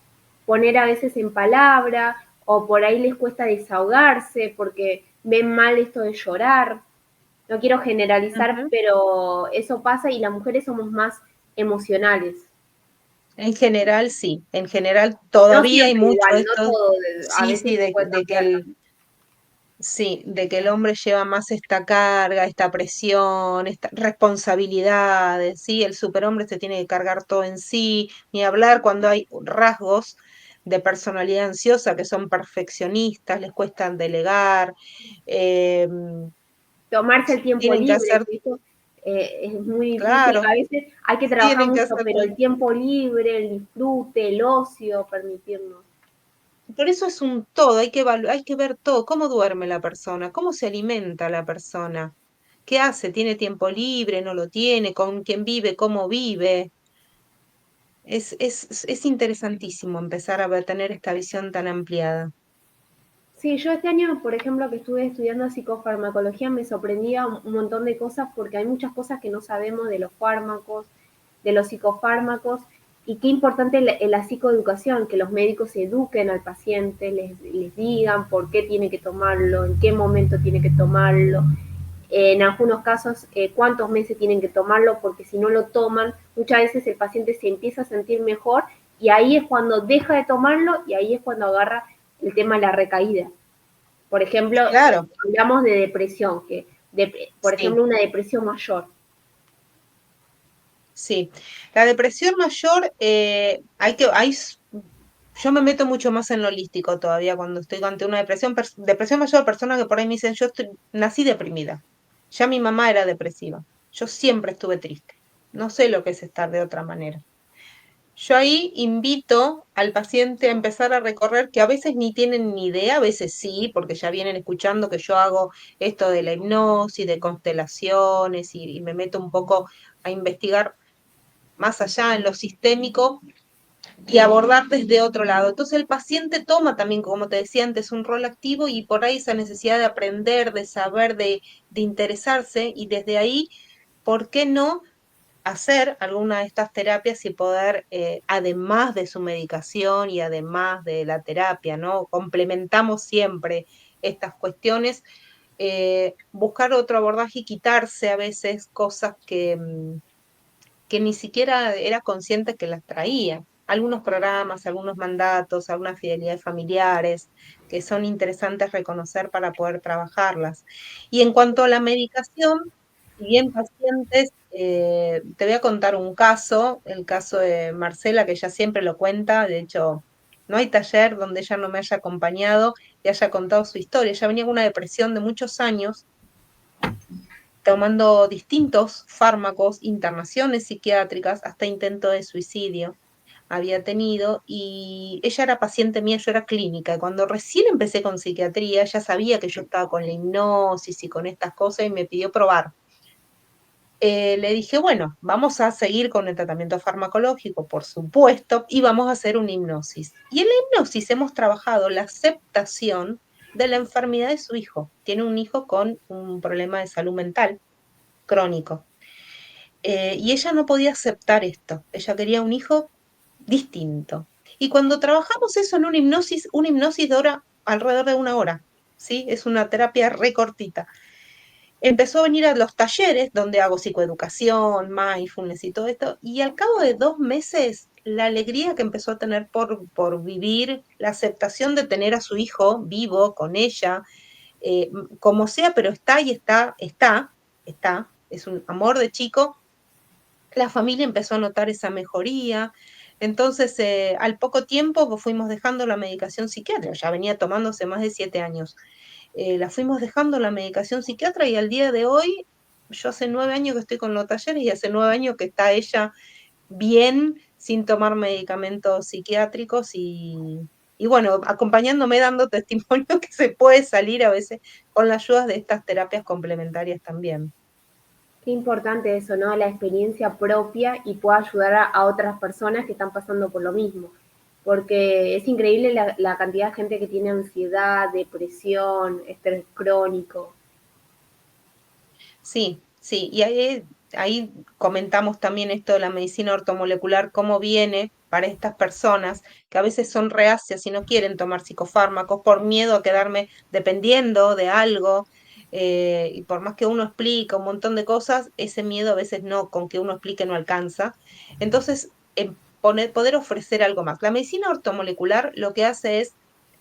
poner a veces en palabra o por ahí les cuesta desahogarse porque ven mal esto de llorar. No quiero generalizar, Ujú. pero eso pasa y las mujeres somos más emocionales. En general, sí, en general No todavía hay siempre mucho igual, no esto, todo, a sí, veces sí, se puede cambiar también. sí, de que el hombre lleva más esta carga, esta presión, estas responsabilidades, ¿sí? El superhombre se tiene que cargar todo en sí, ni hablar cuando hay rasgos de personalidad ansiosa que son perfeccionistas, les cuesta delegar, Tomarse el tiempo tienen que libre, hacer, ¿cierto? Es muy difícil, claro, a veces hay que trabajar tienen que mucho, hacer pero el tiempo libre, el disfrute, el ocio, permitirnos. por eso es un todo, hay que ver todo, cómo duerme la persona, cómo se alimenta la persona, qué hace, tiene tiempo libre, no lo tiene, con quién vive, cómo vive. Es interesantísimo empezar a tener esta visión tan ampliada. Sí, yo este año, por ejemplo, que estuve estudiando psicofarmacología, me sorprendía un montón de cosas porque hay muchas cosas que no sabemos de los fármacos, de los psicofármacos, y qué importante la psicoeducación, que los médicos eduquen al paciente, les digan por qué tiene que tomarlo, en qué momento tiene que tomarlo, en algunos casos cuántos meses tienen que tomarlo, porque si no lo toman, muchas veces el paciente se empieza a sentir mejor y ahí es cuando deja de tomarlo y ahí es cuando agarra el tema de la recaída. Por ejemplo, Claro, hablamos de depresión, por sí, ejemplo, una depresión mayor. sí. La depresión mayor, yo me meto mucho más en lo holístico todavía cuando estoy ante una depresión, depresión mayor, personas que por ahí me dicen, nací deprimida. Ya mi mamá era depresiva. Yo siempre estuve triste. No sé lo que es estar de otra manera. Yo ahí invito al paciente a empezar a recorrer que a veces ni tienen ni idea, a veces sí, porque ya vienen escuchando que yo hago esto de la hipnosis, de constelaciones y me meto un poco a investigar más allá en lo sistémico y abordar desde otro lado. Entonces el paciente toma también, como te decía antes, un rol activo y por ahí esa necesidad de aprender, de saber, de interesarse y desde ahí, ¿por qué no hacer alguna de estas terapias y poder, además de su medicación y además de la terapia, ¿no? Complementamos siempre estas cuestiones, buscar otro abordaje y quitarse a veces cosas que ni siquiera era consciente que las traía. algunos programas, algunos mandatos, algunas fidelidades familiares que son interesantes reconocer para poder trabajarlas. Y en cuanto a la medicación, si bien pacientes, te voy a contar un caso, el caso de Marcela, que ella siempre lo cuenta, de hecho, no hay taller donde ella no me haya acompañado y haya contado su historia. Ella venía con una depresión de muchos años, tomando distintos fármacos, internaciones psiquiátricas, hasta intento de suicidio había tenido, y ella era paciente mía, yo era clínica, y cuando recién empecé con psiquiatría, ella sabía que yo estaba con la hipnosis y con estas cosas y me pidió probar. Le dije, bueno, vamos a seguir con el tratamiento farmacológico, por supuesto, y vamos a hacer una hipnosis. Y en la hipnosis hemos trabajado la aceptación de la enfermedad de su hijo. Tiene un hijo con un problema de salud mental crónico. Y ella no podía aceptar esto. Ella quería un hijo distinto. Y cuando trabajamos eso en una hipnosis dura alrededor de una hora, ¿sí? Es una terapia recortita. Empezó a venir a los talleres donde hago psicoeducación, mindfulness y todo esto, y al cabo de 2 meses, la alegría que empezó a tener por vivir, la aceptación de tener a su hijo vivo con ella, como sea, pero está y está, es un amor de chico, la familia empezó a notar esa mejoría. Entonces, al poco tiempo pues, fuimos dejando la medicación psiquiátrica, ya venía tomándose más de 7 años. La fuimos dejando la medicación psiquiátrica y al día de hoy, yo hace 9 años que estoy con los talleres y hace 9 años que está ella bien, sin tomar medicamentos psiquiátricos y bueno, acompañándome, dando testimonio que se puede salir a veces con la ayuda de estas terapias complementarias también. Qué importante eso, ¿no? La experiencia propia y pueda ayudar a otras personas que están pasando por lo mismo. Porque es increíble la cantidad de gente que tiene ansiedad, depresión, estrés crónico. Sí, sí, y ahí comentamos también esto de la medicina ortomolecular, cómo viene para estas personas que a veces son reacias y no quieren tomar psicofármacos por miedo a quedarme dependiendo de algo, y por más que uno explica un montón de cosas, ese miedo a veces no, con que uno explique no alcanza. Entonces, poder ofrecer algo más. La medicina ortomolecular lo que hace es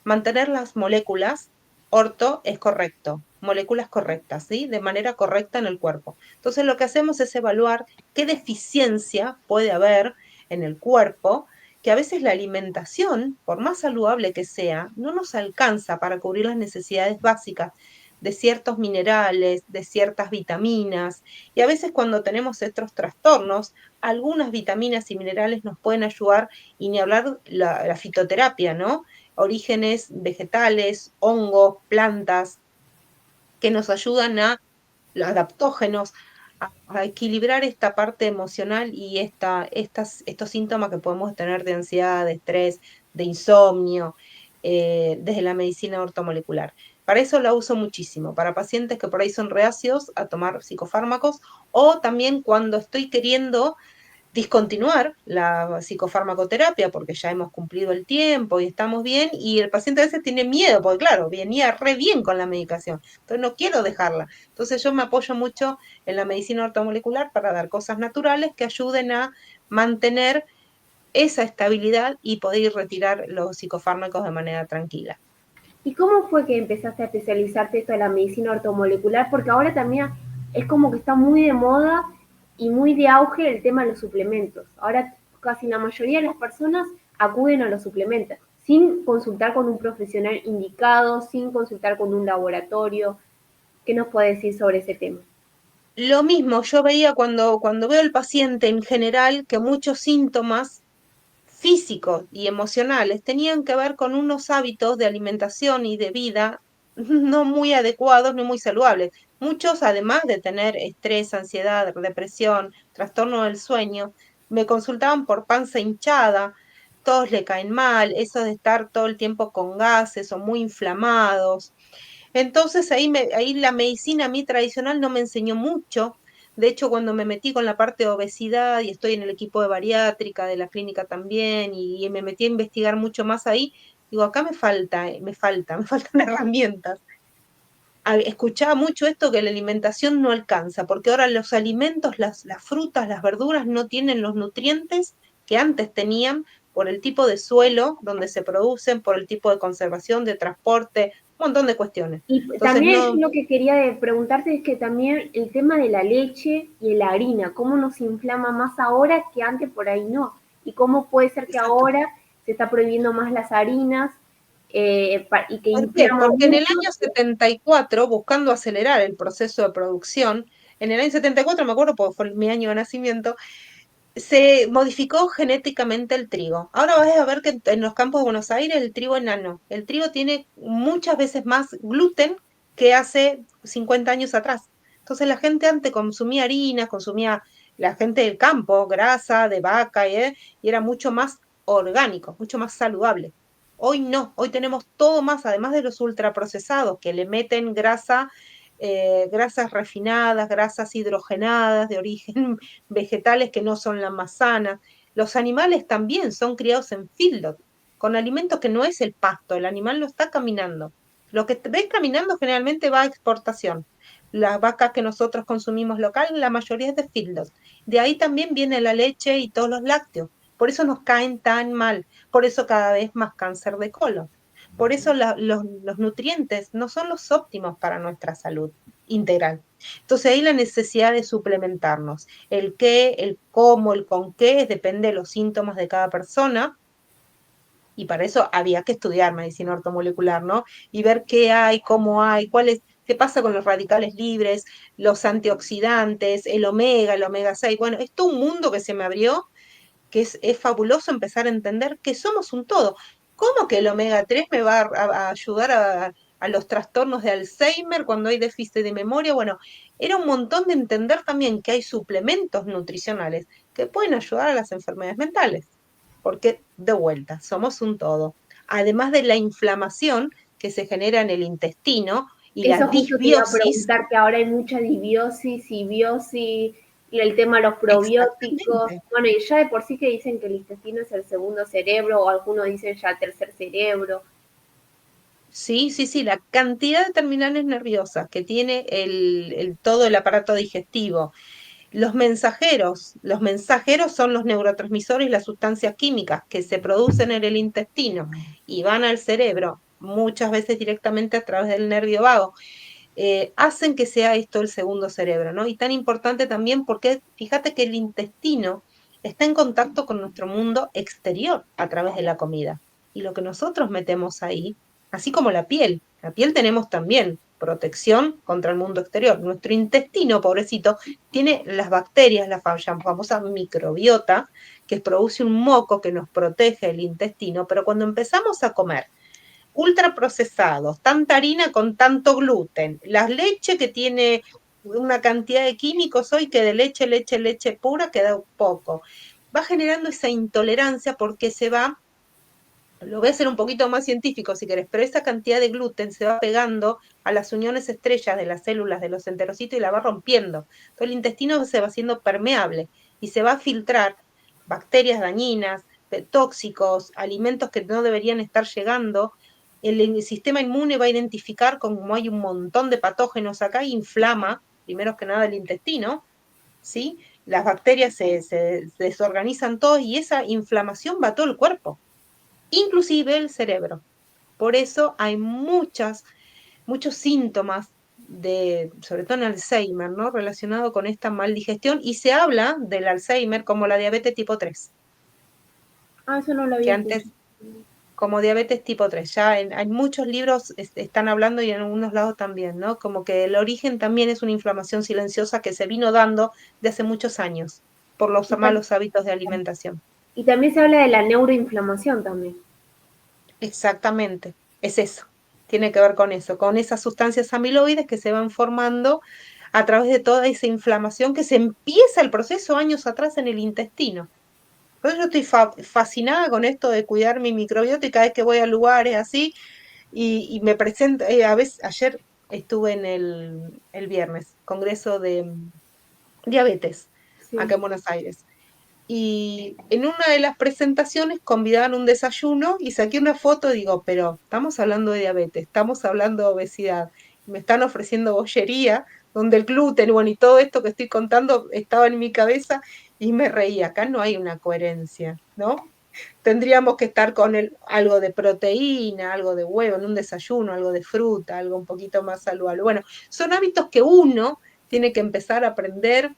mantener las moléculas. Orto es correcto, moléculas correctas, ¿sí? De manera correcta en el cuerpo. Entonces lo que hacemos es evaluar qué deficiencia puede haber en el cuerpo, que a veces la alimentación, por más saludable que sea, no nos alcanza para cubrir las necesidades básicas de ciertos minerales, de ciertas vitaminas, y a veces cuando tenemos estos trastornos, algunas vitaminas y minerales nos pueden ayudar, y ni hablar la fitoterapia, ¿no? Orígenes vegetales, hongos, plantas, que nos ayudan a los adaptógenos, a equilibrar esta parte emocional y estos síntomas que podemos tener de ansiedad, de estrés, de insomnio, desde la medicina ortomolecular. Para eso la uso muchísimo, para pacientes que por ahí son reacios a tomar psicofármacos o también cuando estoy queriendo discontinuar la psicofarmacoterapia porque ya hemos cumplido el tiempo y estamos bien, y el paciente a veces tiene miedo, porque claro, venía re bien con la medicación, entonces no quiero dejarla. Entonces yo me apoyo mucho en la medicina ortomolecular para dar cosas naturales que ayuden a mantener esa estabilidad y poder retirar los psicofármacos de manera tranquila. ¿Y cómo fue que empezaste a especializarte esto de la medicina ortomolecular? Porque ahora también es como que está muy de moda y muy de auge el tema de los suplementos. Ahora casi la mayoría de las personas acuden a los suplementos sin consultar con un profesional indicado, sin consultar con un laboratorio. ¿Qué nos puede decir sobre ese tema? Lo mismo, yo veía cuando veo al paciente en general que muchos síntomas físicos y emocionales tenían que ver con unos hábitos de alimentación y de vida no muy adecuados ni muy saludables. Muchos, además de tener estrés, ansiedad, depresión, trastorno del sueño, me consultaban por panza hinchada, todos le caen mal, eso de estar todo el tiempo con gases o muy inflamados. Entonces ahí la medicina a mí tradicional no me enseñó mucho. De hecho, cuando me metí con la parte de obesidad y estoy en el equipo de bariátrica de la clínica también y me metí a investigar mucho más ahí, digo, acá me falta, me faltan herramientas. Escuchaba mucho esto que la alimentación no alcanza, porque ahora los alimentos, las frutas, las verduras no tienen los nutrientes que antes tenían por el tipo de suelo donde se producen, por el tipo de conservación, de transporte, un montón de cuestiones. Y Entonces, también no, lo que quería preguntarte es que también el tema de la leche y la harina, ¿cómo nos inflama más ahora que antes por ahí no? ¿Y cómo puede ser que exacto. ahora se está prohibiendo más las harinas y que ¿Por qué? inflama Porque en el mucho? año 74, buscando acelerar el proceso de producción, en el año 74, me acuerdo porque fue mi año de nacimiento, se modificó genéticamente el trigo. Ahora vas a ver que en los campos de Buenos Aires el trigo enano. El trigo tiene muchas veces más gluten que hace 50 años atrás. Entonces la gente antes consumía harinas, consumía la gente del campo, grasa de vaca, y era mucho más orgánico, mucho más saludable. Hoy no, hoy tenemos todo más, además de los ultraprocesados que le meten grasa, grasas refinadas, grasas hidrogenadas de origen vegetales que no son las más sanas. Los animales también son criados en feedlot, con alimentos que no es el pasto, el animal no está caminando. Lo que ves caminando generalmente va a exportación. Las vacas que nosotros consumimos local, la mayoría es de feedlot. De ahí también viene la leche y todos los lácteos. Por eso nos caen tan mal, por eso cada vez más cáncer de colon. Por eso los nutrientes no son los óptimos para nuestra salud integral. Entonces ahí la necesidad de suplementarnos. El qué, el cómo, el con qué, depende de los síntomas de cada persona. Y para eso había que estudiar medicina ortomolecular, ¿no? Y ver qué hay, cómo hay, qué pasa con los radicales libres, los antioxidantes, el omega 6. Bueno, es todo un mundo que se me abrió, que es fabuloso empezar a entender que somos un todo. ¿Cómo que el omega 3 me va a ayudar a los trastornos de Alzheimer cuando hay déficit de memoria? Bueno, era un montón de entender también que hay suplementos nutricionales que pueden ayudar a las enfermedades mentales, porque de vuelta, somos un todo. Además de la inflamación que se genera en el intestino y la Eso justo te iba a disbiosis, preguntar, que ahora hay mucha disbiosis y biosis y el tema de los probióticos. exactamente. Bueno, y ya de por sí que dicen que el intestino es el segundo cerebro, o algunos dicen ya el tercer cerebro. Sí, sí, sí, la cantidad de terminales nerviosas que tiene todo el aparato digestivo. Los mensajeros son los neurotransmisores y las sustancias químicas que se producen en el intestino y van al cerebro, muchas veces directamente a través del nervio vago, hacen que sea esto el segundo cerebro, ¿no? Y tan importante también porque fíjate que el intestino está en contacto con nuestro mundo exterior a través de la comida. Y lo que nosotros metemos ahí, así como la piel tenemos también protección contra el mundo exterior. Nuestro intestino, pobrecito, tiene las bacterias, la famosa microbiota, que produce un moco que nos protege el intestino, pero cuando empezamos a comer ultraprocesados, tanta harina con tanto gluten, la leche que tiene una cantidad de químicos hoy que de leche pura queda poco. Va generando esa intolerancia porque lo voy a hacer un poquito más científico si querés, pero esa cantidad de gluten se va pegando a las uniones estrellas de las células de los enterocitos y la va rompiendo. Entonces el intestino se va haciendo permeable y se va a filtrar bacterias dañinas, tóxicos, alimentos que no deberían estar llegando. El sistema inmune va a identificar como hay un montón de patógenos acá, inflama, primero que nada el intestino, ¿sí? Las bacterias se desorganizan todo y esa inflamación va a todo el cuerpo, inclusive el cerebro. Por eso hay muchos síntomas sobre todo en Alzheimer, ¿no? Relacionado con esta mal digestión y se habla del Alzheimer como la diabetes tipo 3 Ah, eso no lo que había escuchado. antes como diabetes tipo 3. Ya hay muchos libros están hablando y en algunos lados también, ¿no? Como que el origen también es una inflamación silenciosa que se vino dando de hace muchos años por los Y, malos hábitos de alimentación. y también se habla de la neuroinflamación también. Exactamente, es eso. Tiene que ver con eso, con esas sustancias amiloides que se van formando a través de toda esa inflamación que se empieza el proceso años atrás en el intestino. Entonces yo estoy fascinada con esto de cuidar mi microbiota y cada vez que voy a lugares así y me presento, a veces ayer estuve en el viernes, Congreso de Diabetes, Sí. acá en Buenos Aires. Y en una de las presentaciones convidaban un desayuno y saqué una foto y digo, pero estamos hablando de diabetes, estamos hablando de obesidad, me están ofreciendo bollería, donde el gluten, bueno, y todo esto que estoy contando estaba en mi cabeza y me reía. Acá no hay una coherencia, ¿no? tendríamos que estar con algo de proteína, algo de huevo, en un desayuno, algo de fruta, algo un poquito más saludable. Bueno, son hábitos que uno tiene que empezar a aprender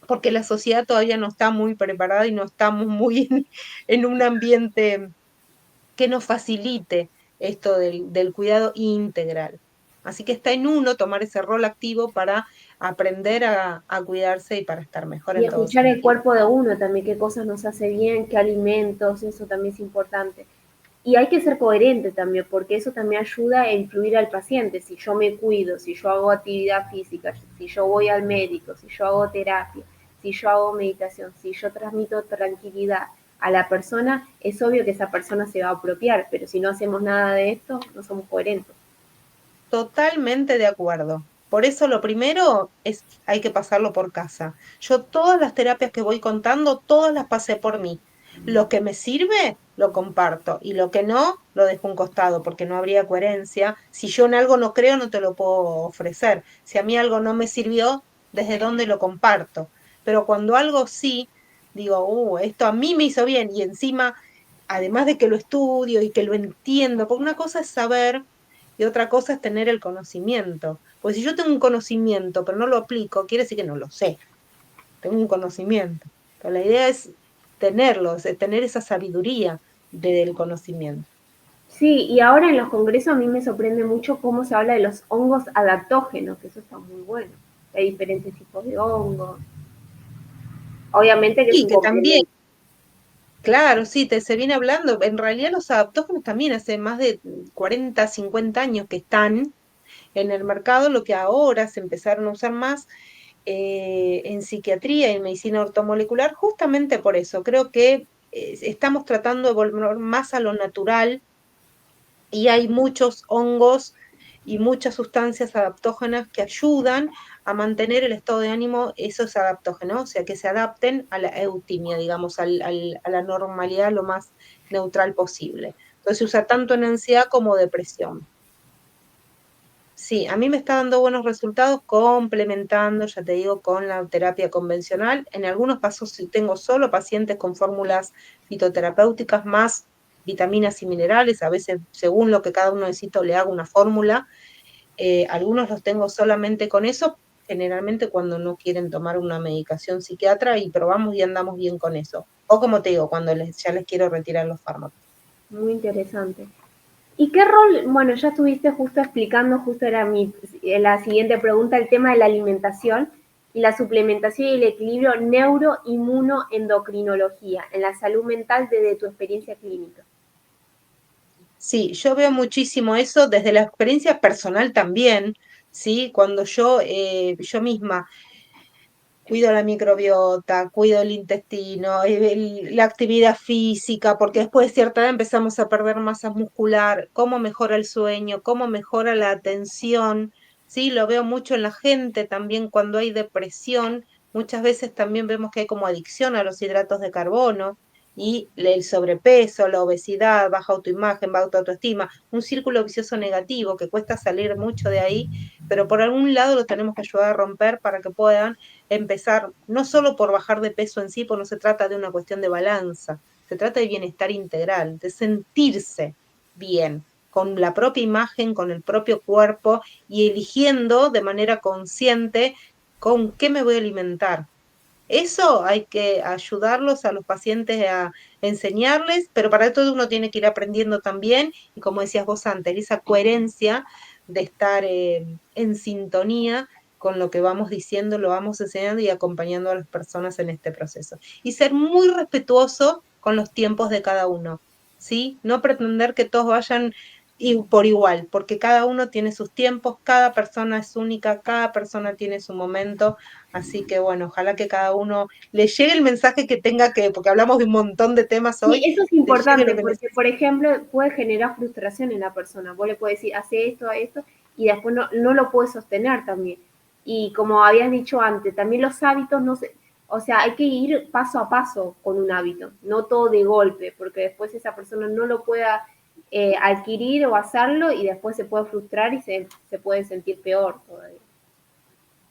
porque la sociedad todavía no está muy preparada y no estamos muy en un ambiente que nos facilite esto del cuidado integral. Así que está en uno tomar ese rol activo para aprender a cuidarse y para estar mejor Y en todo escuchar el sentido. cuerpo de uno también, qué cosas nos hace bien, qué alimentos, eso también es importante. Y hay que ser coherente también, porque eso también ayuda a influir al paciente. Si yo me cuido, si yo hago actividad física, si yo voy al médico, si yo hago terapia, si yo hago meditación, si yo transmito tranquilidad a la persona, es obvio que esa persona se va a apropiar, pero si no hacemos nada de esto, no somos coherentes. Totalmente de acuerdo. Por eso lo primero es, hay que pasarlo por casa. Yo todas las terapias que voy contando, todas las pasé por mí. Lo que me sirve, lo comparto. Y lo que no, lo dejo a un costado, porque no habría coherencia. Si yo en algo no creo, no te lo puedo ofrecer. Si a mí algo no me sirvió, ¿desde dónde lo comparto? Pero cuando algo sí, digo, esto a mí me hizo bien. Y encima, además de que lo estudio y que lo entiendo, porque una cosa es saber y otra cosa es tener el conocimiento. Pues si yo tengo un conocimiento, pero no lo aplico, quiere decir que no lo sé. Tengo un conocimiento. Pero la idea es tenerlo, es tener esa sabiduría del conocimiento. Sí, y ahora en los congresos a mí me sorprende mucho cómo se habla de los hongos adaptógenos, que eso está muy bueno. Hay diferentes tipos de hongos. Obviamente que es Y un que también, complemento. claro, sí, se viene hablando, en realidad los adaptógenos también hace más de 40, 50 años que están en el mercado, lo que ahora se empezaron a usar más en psiquiatría y en medicina ortomolecular, justamente por eso. Creo que estamos tratando de volver más a lo natural y hay muchos hongos y muchas sustancias adaptógenas que ayudan a mantener el estado de ánimo, esos adaptógenos, o sea, que se adapten a la eutimia, digamos, a la normalidad lo más neutral posible. Entonces se usa tanto en ansiedad como depresión. Sí, a mí me está dando buenos resultados complementando, ya te digo, con la terapia convencional. En algunos casos sí tengo solo pacientes con fórmulas fitoterapéuticas más vitaminas y minerales, a veces según lo que cada uno necesita le hago una fórmula. Algunos los tengo solamente con eso, generalmente cuando no quieren tomar una medicación psiquiatra y probamos y andamos bien con eso. O como te digo, cuando ya les quiero retirar los fármacos. Muy interesante. ¿Y qué rol? Bueno, ya estuviste justo explicando, justo era la siguiente pregunta, el tema de la alimentación y la suplementación y el equilibrio neuroinmunoendocrinología en la salud mental desde tu experiencia clínica. Sí, yo veo muchísimo eso desde la experiencia personal también, ¿sí? Cuando yo misma cuido la microbiota, cuido el intestino, la actividad física, porque después de cierta edad empezamos a perder masa muscular, cómo mejora el sueño, cómo mejora la atención, ¿sí? Lo veo mucho en la gente también cuando hay depresión, muchas veces también vemos que hay como adicción a los hidratos de carbono y el sobrepeso, la obesidad, baja autoimagen, baja autoestima, un círculo vicioso negativo que cuesta salir mucho de ahí, pero por algún lado lo tenemos que ayudar a romper para que puedan empezar, no solo por bajar de peso en sí, porque no se trata de una cuestión de balanza, se trata de bienestar integral, de sentirse bien con la propia imagen, con el propio cuerpo y eligiendo de manera consciente con qué me voy a alimentar. Eso hay que ayudarlos a los pacientes a enseñarles, pero para todo uno tiene que ir aprendiendo también, y como decías vos antes, esa coherencia de estar en sintonía con lo que vamos diciendo, lo vamos enseñando y acompañando a las personas en este proceso. Y ser muy respetuoso con los tiempos de cada uno, ¿sí? No pretender que todos vayan por igual, porque cada uno tiene sus tiempos, cada persona es única, cada persona tiene su momento. Así que bueno, ojalá que cada uno le llegue el mensaje que tenga que, porque hablamos de un montón de temas Sí, hoy, eso es le llegue lo importante que porque, necesita. por ejemplo, puede generar frustración en la persona. Vos le podés decir, hace esto, a esto, y después no lo puede sostener también. Y como habías dicho antes, también los hábitos no se, o sea, hay que ir paso a paso con un hábito, no todo de golpe, porque después esa persona no lo pueda adquirir o hacerlo y después se puede frustrar y se puede sentir peor todavía.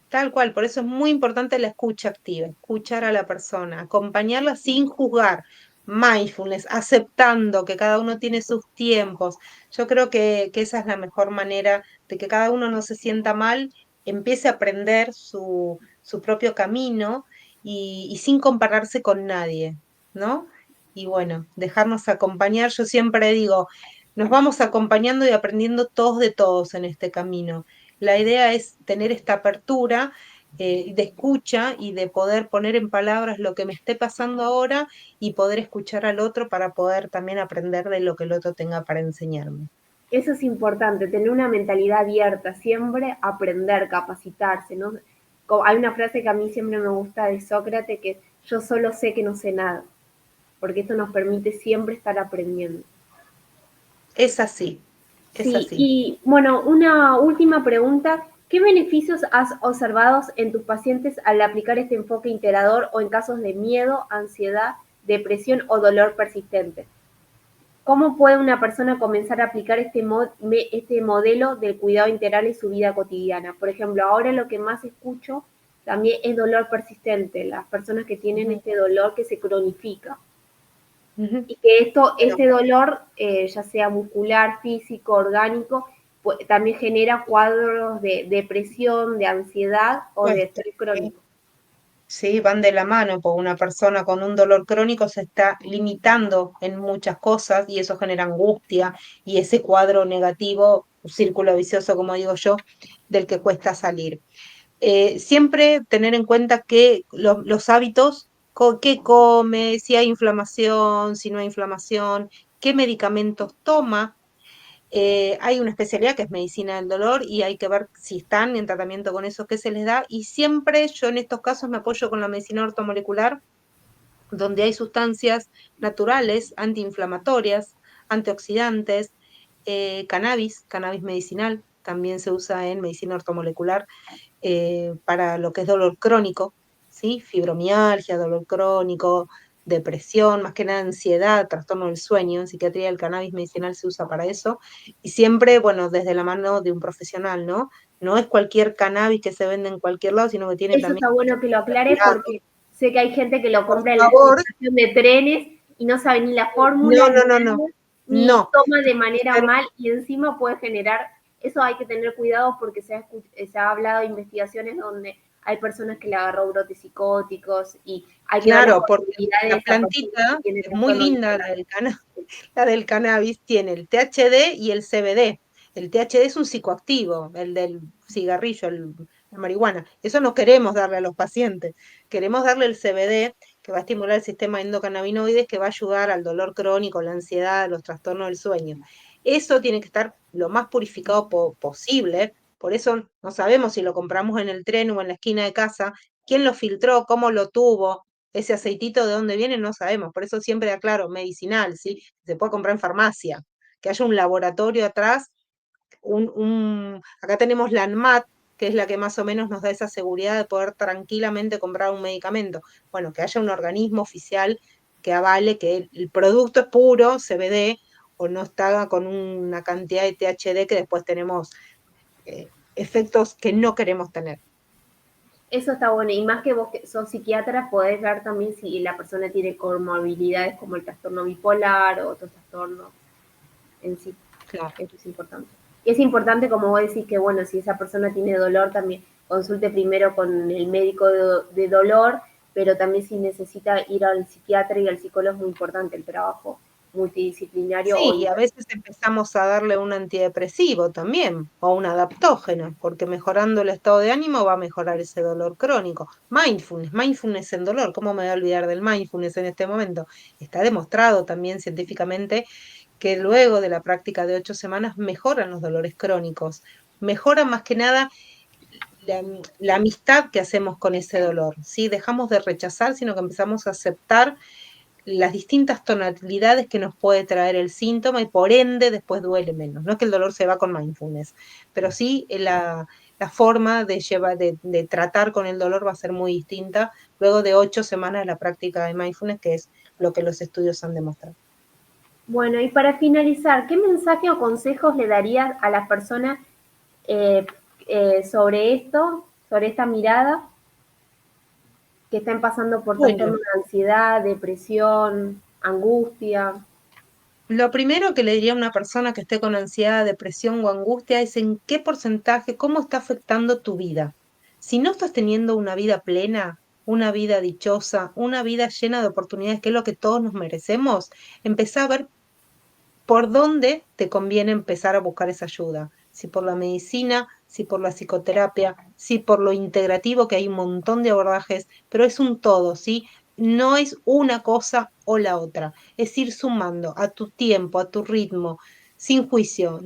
Tal cual, por eso es muy importante la escucha activa, escuchar a la persona, acompañarla sin juzgar, mindfulness, aceptando que cada uno tiene sus tiempos. Yo creo que esa es la mejor manera de que cada uno no se sienta mal, empiece a aprender su propio camino y sin compararse con nadie, ¿no? Y bueno, dejarnos acompañar. Yo siempre digo, nos vamos acompañando y aprendiendo todos de todos en este camino. La idea es tener esta apertura de escucha y de poder poner en palabras lo que me esté pasando ahora y poder escuchar al otro para poder también aprender de lo que el otro tenga para enseñarme. Eso es importante, tener una mentalidad abierta, siempre aprender, capacitarse, ¿no? Hay una frase que a mí siempre me gusta de Sócrates, que es, yo solo sé que no sé nada, porque esto nos permite siempre estar aprendiendo. Es así, es Sí, así. y bueno, una última pregunta. ¿Qué beneficios has observado en tus pacientes al aplicar este enfoque integrador o en casos de miedo, ansiedad, depresión o dolor persistente? ¿Cómo puede una persona comenzar a aplicar este modelo del cuidado integral en su vida cotidiana? Por ejemplo, ahora lo que más escucho también es dolor persistente, las personas que tienen Ujú, este dolor que se cronifica. ujú. Y que Bueno, este dolor, ya sea muscular, físico, orgánico, también genera cuadros de depresión, de ansiedad o de pues, estrés sí, crónico. sí, van de la mano, porque una persona con un dolor crónico se está limitando en muchas cosas y eso genera angustia y ese cuadro negativo, un círculo vicioso, como digo yo, del que cuesta salir. Siempre tener en cuenta que los hábitos, qué come, si hay inflamación, si no hay inflamación, qué medicamentos toma. Hay una especialidad que es medicina del dolor y hay que ver si están en tratamiento con eso, qué se les da. Y siempre yo en estos casos me apoyo con la medicina ortomolecular, donde hay sustancias naturales, antiinflamatorias, antioxidantes, cannabis medicinal, también se usa en medicina ortomolecular para lo que es dolor crónico, ¿sí? Fibromialgia, dolor crónico, depresión, más que nada ansiedad, trastorno del sueño. En psiquiatría el cannabis medicinal se usa para eso. Y siempre, bueno, desde la mano de un profesional, ¿no? No es cualquier cannabis que se vende en cualquier lado, sino que tiene Eso también está bueno que lo aclare regulado. porque sé que hay gente que lo Por compra en la favor, estación de trenes y no sabe ni la fórmula, no, ni no, no, no, nada, ni no. toma de Tiene que manera ser mal y encima puede generar, eso hay que tener cuidado porque se ha hablado de investigaciones donde hay personas que le agarró brotes psicóticos y hay que ver la claro, porque posibilidad de la esa persona que plantita tiene es muy trastorno linda, bipolar. la del cannabis tiene el THD y el CBD. El THD es un psicoactivo, el del cigarrillo, la marihuana. Eso no queremos darle a los pacientes. Queremos darle el CBD, que va a estimular el sistema endocannabinoides, que va a ayudar al dolor crónico, la ansiedad, los trastornos del sueño. Eso tiene que estar lo más purificado posible. Por eso no sabemos si lo compramos en el tren o en la esquina de casa, quién lo filtró, cómo lo tuvo, ese aceitito de dónde viene, no sabemos. Por eso siempre aclaro, medicinal, ¿sí? Se puede comprar en farmacia. Que haya un laboratorio atrás, acá tenemos la ANMAT, que es la que más o menos nos da esa seguridad de poder tranquilamente comprar un medicamento. Bueno, que haya un organismo oficial que avale que el producto es puro, CBD, o no está con una cantidad de THD que después tenemos efectos que no queremos tener. Eso está bueno, y más que vos que sos psiquiatra, podés ver también si la persona tiene comorbilidades como el trastorno bipolar o otros trastornos en sí. Claro. Eso es importante. Y es importante, como vos decís, que bueno, si esa persona tiene dolor, también consulte primero con el médico de dolor, pero también si necesita ir al psiquiatra y al psicólogo es muy importante el trabajo multidisciplinario o Sí, y a inter. veces empezamos a darle un antidepresivo también, o un adaptógeno, porque mejorando el estado de ánimo va a mejorar ese dolor crónico. Mindfulness en dolor, ¿cómo me voy a olvidar del mindfulness en este momento? Está demostrado también científicamente que luego de la práctica de 8 semanas mejoran los dolores crónicos, mejoran más que nada la amistad que hacemos con ese dolor, ¿sí? Dejamos de rechazar, sino que empezamos a aceptar las distintas tonalidades que nos puede traer el síntoma y por ende después duele menos. No es que el dolor se va con mindfulness, pero sí la forma de tratar con el dolor va a ser muy distinta luego de 8 semanas de la práctica de mindfulness, que es lo que los estudios han demostrado. Bueno, y para finalizar, ¿qué mensaje o consejos le darías a las personas eh, sobre esto, sobre esta mirada, que están pasando por Bueno, trastorno de ansiedad, depresión? angustia. Lo primero que le diría a una persona que esté con ansiedad, depresión o angustia es en qué porcentaje, cómo está afectando tu vida. Si no estás teniendo una vida plena, una vida dichosa, una vida llena de oportunidades, que es lo que todos nos merecemos, empezá a ver por dónde te conviene empezar a buscar esa ayuda. Si por la medicina, si por la psicoterapia, si por lo integrativo, que hay un montón de abordajes, pero es un todo, ¿sí? No es una cosa o la otra, es ir sumando a tu tiempo, a tu ritmo, sin juicio.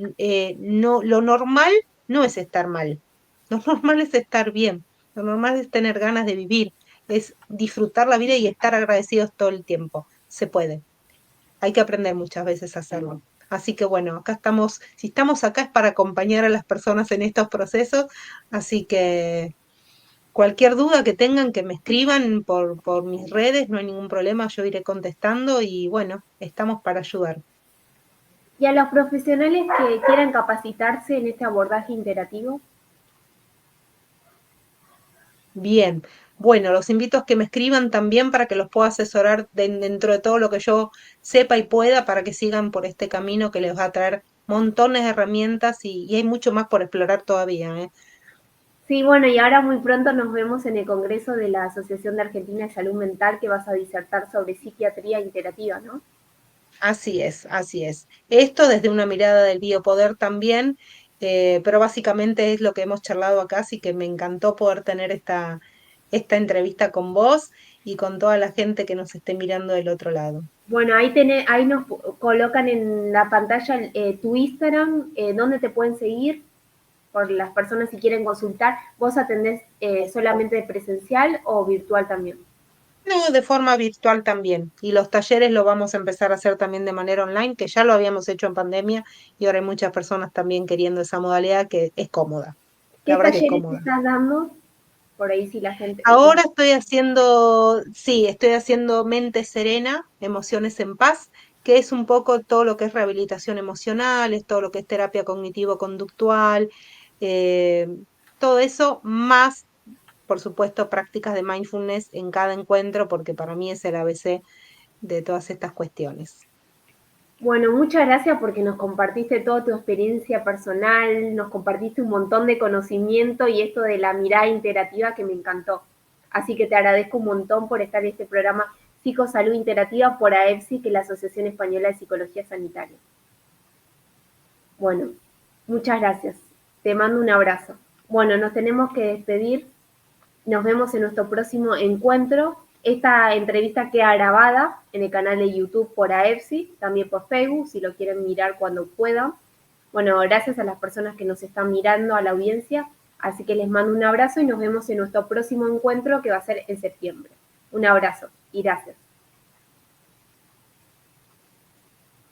No, lo normal no es estar mal, lo normal es estar bien, lo normal es tener ganas de vivir, es disfrutar la vida y estar agradecidos todo el tiempo. Se puede. Hay que aprender muchas veces a hacerlo. Así que bueno, acá estamos, si estamos acá es para acompañar a las personas en estos procesos, así que cualquier duda que tengan, que me escriban por mis redes, no hay ningún problema, yo iré contestando y bueno, estamos para ayudar. Y a los profesionales que quieran capacitarse en este abordaje interactivo. Bien, bueno, los invito a que me escriban también para que los pueda asesorar dentro de todo lo que yo sepa y pueda para que sigan por este camino que les va a traer montones de herramientas y hay mucho más por explorar todavía, ¿eh? Sí, bueno, y ahora muy pronto nos vemos en el Congreso de la Asociación de Argentina de Salud Mental que vas a disertar sobre psiquiatría interactiva, ¿no? Así es, así es. Esto desde una mirada del biopoder también, pero básicamente es lo que hemos charlado acá, así que me encantó poder tener esta entrevista con vos y con toda la gente que nos esté mirando del otro lado. Bueno, ahí nos colocan en la pantalla tu Instagram, donde te pueden seguir por las personas si quieren consultar. ¿Vos atendés solamente presencial o virtual también? No, de forma virtual también. Y los talleres lo vamos a empezar a hacer también de manera online, que ya lo habíamos hecho en pandemia y ahora hay muchas personas también queriendo esa modalidad que es cómoda. La ¿Qué verdad que es talleres cómoda. estás dando? Por ahí si la gente... Ahora estoy haciendo, sí, estoy haciendo Mente Serena, Emociones en Paz, que es un poco todo lo que es rehabilitación emocional, es todo lo que es terapia cognitivo-conductual, eh, todo eso, más, por supuesto, prácticas de mindfulness en cada encuentro, porque para mí es el ABC de todas estas cuestiones. Bueno, muchas gracias porque nos compartiste toda tu experiencia personal, nos compartiste un montón de conocimiento y esto de la mirada interactiva que me encantó. Así que te agradezco un montón por estar en este programa Psicosalud Interactiva por AEPSI, que es la Asociación Española de Psicología Sanitaria. Bueno, muchas gracias. Te mando un abrazo. Bueno, nos tenemos que despedir. Nos vemos en nuestro próximo encuentro. Esta entrevista queda grabada en el canal de YouTube por AEPSI, también por Facebook, si lo quieren mirar cuando puedan. Bueno, gracias a las personas que nos están mirando, a la audiencia. Así que les mando un abrazo y nos vemos en nuestro próximo encuentro que va a ser en septiembre. Un abrazo y gracias.